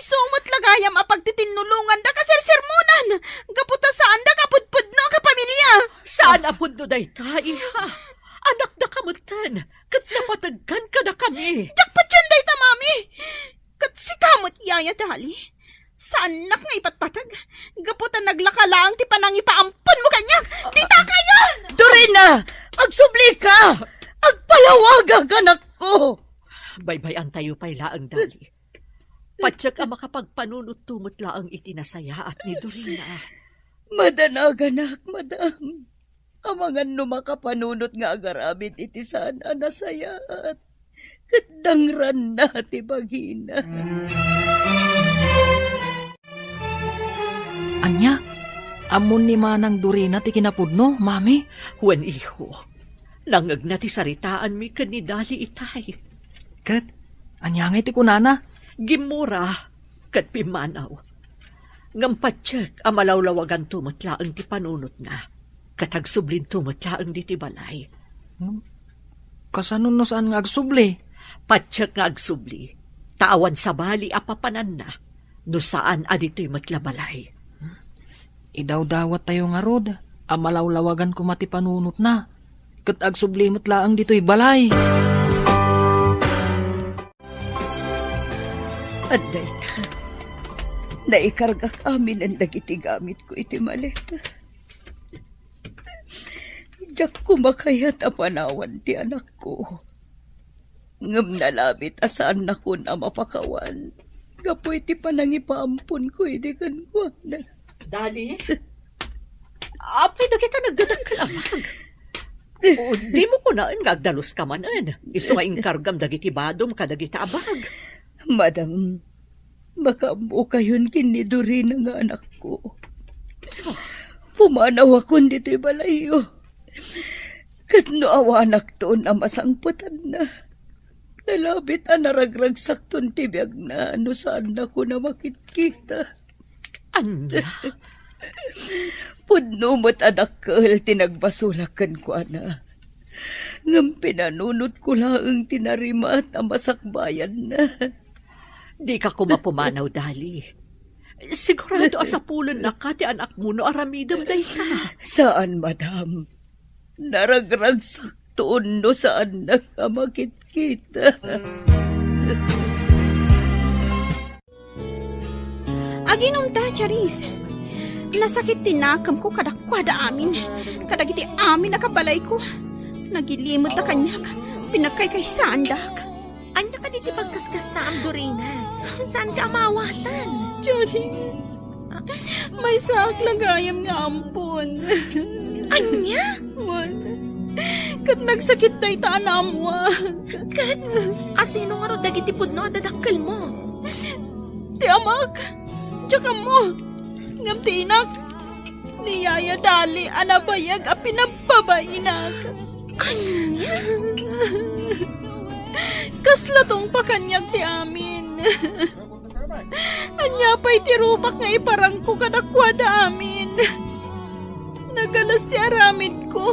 Isumot lagayam apag titinulungan da kasirsermonan. Gaputa saan da kapudpudno ka pamilya. Saan apudno dayta, iha? Anak da kamutan. Kat napatagkan ka da kami. Jakpat yan dayta, mami. Kat si kamot yaya Dali. Saan nak nga ipatpatag? Gaputan naglakalaang ti panangipaampun mo kanyak. Dita kayon! Dorina, agsubli ka! Agpalawaga anak ko! Baybay ang tayo pa'y laang, Dali. Patsak ang makapagpanunot tumot laang itinasaya at ni Dorina. Madanaganak, madam. Amangan no makapanunot nga agaramid iti sana nasayaat. Kadangran na ti bagina. Anya, amon ni manang Dorina ti kinapudno, mami? Wen iho, nangag na ti saritaan mi kan ni Dali itay. Kat, anya nga ti kunana? Gimura, kat pimanaw. Ngampatsyak, amalawlawagan tumutlaang ti panunot na. Katagsublin tumutlaang di ti balay. Kasanon no saan nga agsubli? Patsyak nga agsubli. Tawan sa bali apapanan na. No saan adito'y matlabalay. Idaw-dawat tayo nga rod. Amalawlawagan ko mati panunot na. Kat agsubli matlaang dito'y balay. At dayta, naikargak amin ang dagiti gamit ko iti maleta. Diyak kumakayat ang panawan ti anak ko. Ngam nalabit asaan na ko na mapakawan. Gapoy ti panangipaampun ko iti kankwana. Dali? Apay na kita nagdadag ka lamang. O di mo ko naan ngagdalos ka manan. Iso nga inkargam dagiti badom ka dagiti abag. Madam, makambo kayon kiniduri na nga anak ko. Pumanaw ako dito'y balayo. Kat no awanak to na masangputan na. Nalabit ang naragragsak ton tibiyag na no saan na ko na makitkita. Anya? Pudno mo't adakal tinagbasulakan ko na. Ngam pinanunot ko laang tinarimat ang masakbayan na. Di ka kumapumanaw, Dali. Sigurado asapulan na ka ti anak mo no aramidam day ka. Saan, madam? Naragragsak toon no saan na ka makitkita. Aginom ta, Charis. Nasakit tinakam ko kadakwada amin. Kadagiti amin nakabalay ko. Nagilimot na kanyak. Pinagkay kay sandak. Anya ka diti pagkaskas na ang Dorina. Saan ka amawatan? Charis, May saak lagayam nga ampon. Anya? Kat nagsakit na itaanamwa. Kat, asino nga ro dagiti pudno dadakkel mo? Ti amak, tsaka mo. Ngam ti inak, ni Yaya Dali anabayag a pinapabainak. Anya? Kasla tong pakanyag ti amin. Anya pa'y tirubak nga iparang ko kadakwada amin. Nagalas ti aramid ko.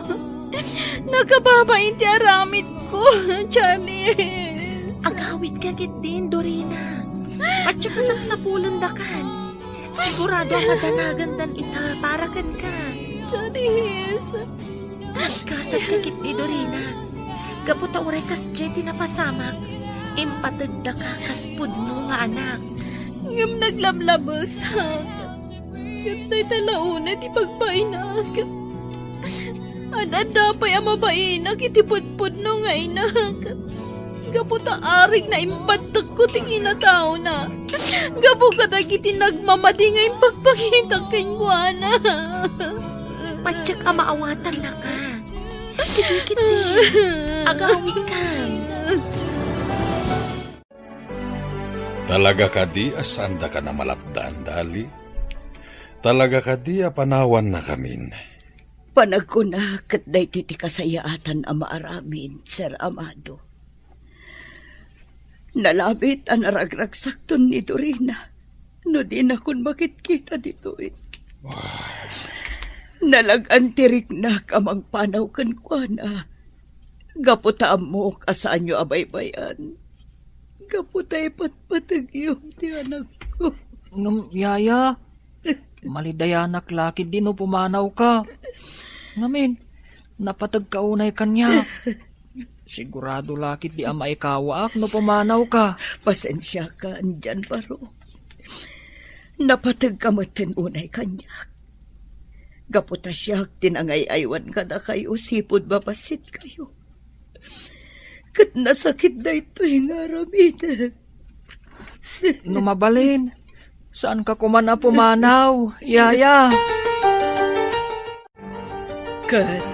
Nagababain ti aramid ko, Janice. Agawid ka din, Dorina. At saka sapsapulan da kan. Sigurado ang madanagan dan ita para kan ka. Janice. Nagkasat ka kiti, Dorina. Kaputa uray kas jeti na pasamak. Impatag da ka kaspud mo nga anak. Ngam naglamlabasak. Ngam tayo talauna ti pagpainak. Ada pa'y amabainak iti pudpud no nga inak. Gaputa arig na imbadag ko tingin na tao na. Gapu ka iti nagmamadi nga impagpakita kenywana. Patsak amaawatan na ka. Sige kiti. Agawin ka. Talaga ka di asanda ka na malapdaan, Dali? Talaga ka di apanawan na kamin? Panagkuna kat day titi kasayaatan ang maaramin, Sir Amado. Nalabit ang naragragsakton ni Dorina. No di na kung bakit kita dito eh. Nalagantirik na kamang panaw kan kwa na. Gaputaan mo kasaan nyo abaybayan. Gaputay patpatag yung ti anak ko. Yaya, malidayanak laki din no pumanaw ka. Ngamin, napatag kaunay kanya. Sigurado lakit di ama ikawaak no pumanaw ka. Pasensya ka, andyan baro. Napatag ka matin unay kanya. Gaputa siya, tinangay-aywan ka na kayo, sipod babasit kayo. Kat nasakit na ito yung aramid. Numabalin, saan ka kumana pumanaw, Yaya? Kat,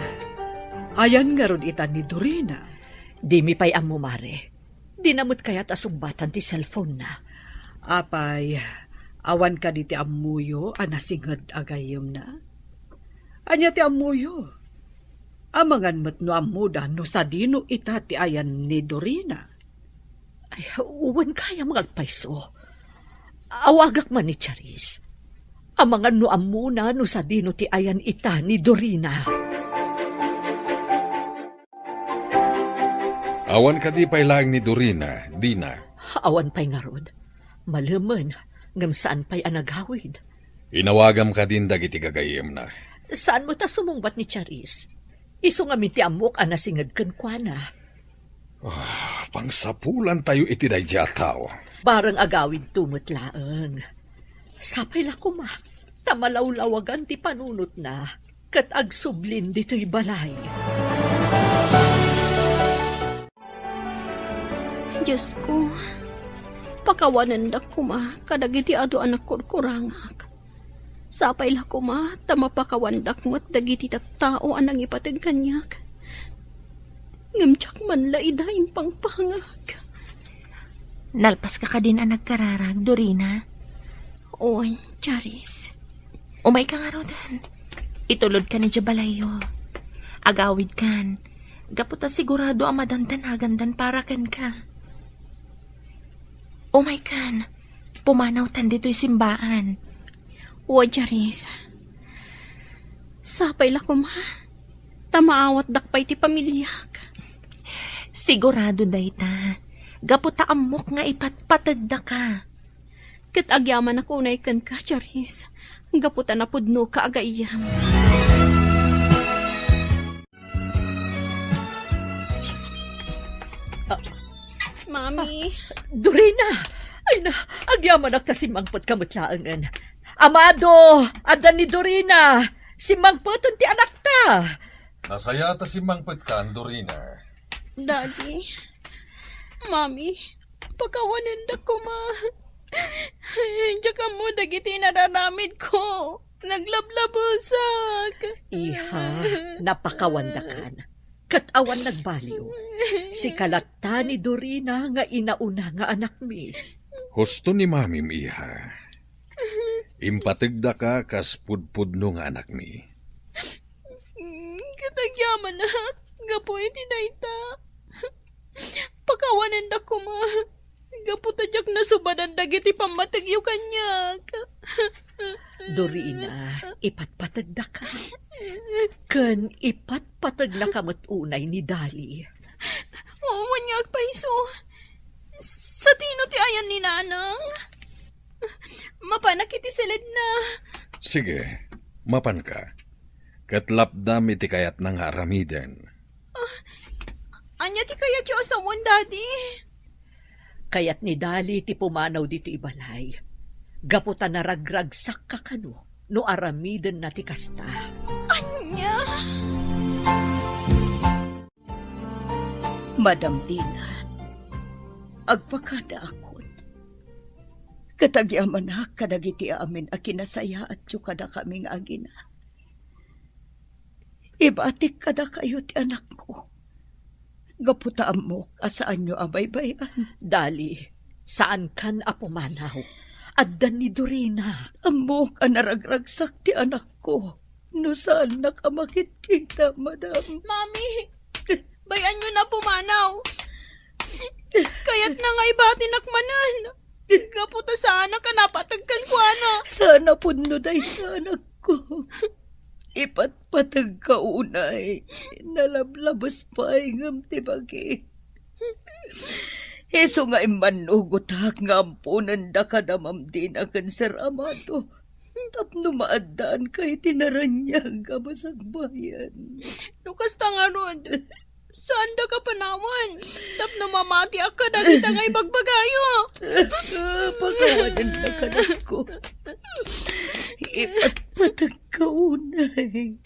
ayan nga ron ita ni Dorina. Di mi pa'y amumare. Di namot kaya't asumbatan ti cellphone na. Apay, awan ka di ti amuyo, anasingad agayom na. Anya ti amuyo. Amangan mo't no amuda no sa dino ita ti ayan ni Dorina. Ay, uwan kaya magpaiso. Awagak man ni Charis. Amangan no amuna no sa dino ti ayan ita ni Dorina. Awan ka di pa'y lang ni Dorina, Dina. Awan pa'y nga rod. Malaman, ngam saan pa'y anagawid. Inawagam ka din dagiti gagayem na. Saan mo ta sumungbat ni Charis? Iso nga minti amok anasingad kan kwa na. Pangsapulan tayo iti dayja tao. Barang agawid tumutlaang. Sapay la kuma, tamalawlawagan ti panunot na, kat agsublin dito'y balay. Diyos ko, pakawanan da kuma, kadagiti ado anak kurkurangak. Sapay la kuma, tamapakawandak mo't dagiti tao anang ipatag kanyak. Ngamtsak man la idaing pangpangak. Nalpas ka din ang nagkararag, Dorina. Oy, Charis. Umay ka nga rodan. Itulod ka ni Jabalayo. Agawid kan. Gaputa sigurado ang madantanagan dan para kan ka. Umay kan. Pumanaw tan dito'y simbaan. Oy, Charis. Sapay la kuma. Tamaawat dakpay ti pamilyak. Sigurado dayta. Gaputa amok nga ipatpatagda ka. Kat agyaman ako unay kan ka, Charis. Gaputa na pudno ka agayam. Mami. Dorina! Ay na, agyaman na kasi mangpot kamutlaangan. Amado! Adan ni Dorina! Si mangpot ti anak ta! Nasaya ta si mangpot ka, Dorina. Daddy. Mami. Pagkawanan da ko, ma. Diyan ka mo, dagiti nararamid ko. Naglablabusak. Iha, napakawanda ka na. Katawan nagbaliw. Si kalata ni Dorina nga inauna nga anak mi. Husto ni mamim, iha. Impatigda ka kas pudpudno nga anak mi. Katagyaman na, gapo iti dayta. Pakawanan da ko ma. Gapo tadyak na subadan dagiti pamatagyo kanyak. Dorina, ipatpatagda ka. Kan ipatpatagda ka unay ni Dali. Uwan nga agpaiso. Sa tino ti ayan ni nanang. Mapanak iti silid na. Sige, mapan ka. Katlapdam iti kayat ng aramiden. Anya ti kayat yung asawan, Daddy? Kayat ni Dali ti pumanaw dito ibalay. Gaputa na ragragsak ka kano, no aramiden na ti kasta. Anya? Madam Dina, agpakada akon. Katagyaman na kadagiti amin a kinasaya at kada kaming agina. Ibatik kada kayo ti anak ko. Gaputa mo, asaan nyo abay-bayan? Dali, saan kan apumanaw? Addan ni Dorina. Amok ang naragragsak ti anak ko. No saan nakamakit-kita, madam? Mami, bayan nyo na pumanaw. Kaya't na nga ibati nakmanan. Gaputa sana ka napatagkan ko, ana. Sana punno day sa anak ko. Ipatpatag ka unay. Nalablabas pa ingam ti bagi. Iso nga imanugot hak nga ampunan da kadamam din akan Sir Amado. Tapno maadaan kay tinaranyag kabasag bayan. Lukas ta nga ron. Saan da ka panawan? Tapno mamati ka dagit ngay bagbagayo. Pagawanan na ka na ko. Ipatpatag ka unay.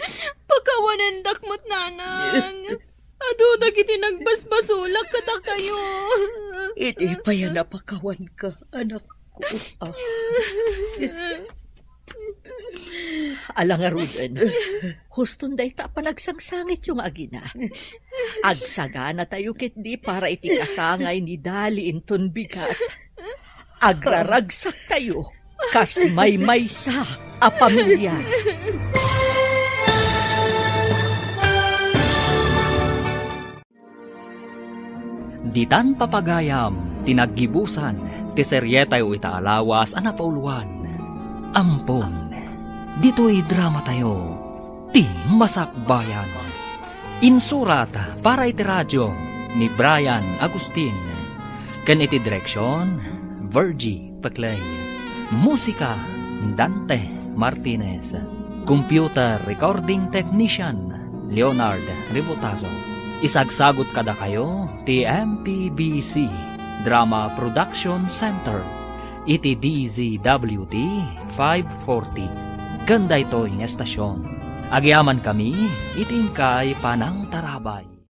Pagawanan dakmot nanang. Ado dagiti nagbasbasulak ka ta kayo. Iti pa yan napakawan ka, anak ko. Alang nga Ruden, huston day ta panagsangsangit yung agina. Agsaga na tayo kitdi para iti kasangay ni Dali inton bigat. Agraragsak tayo, kas may sa a pamilya. Ditan papagayam, tinaggibusan, ti seryetay o itaalawas, anapauluan. Ampon, dito'y drama tayo, ti Masakbayan. Insurat para iti radyo ni Brian Agustin. Ken iti direksyon, Virgie Paclay. Musika, Dante Martinez. Computer Recording Technician, Leonard Ribotazo. Isagsagot kada kayo, ti MPBC Drama Production Center. Iti DZWT 540. Ganda ito yung estasyon. Agyaman kami, itingkay panang tarabay.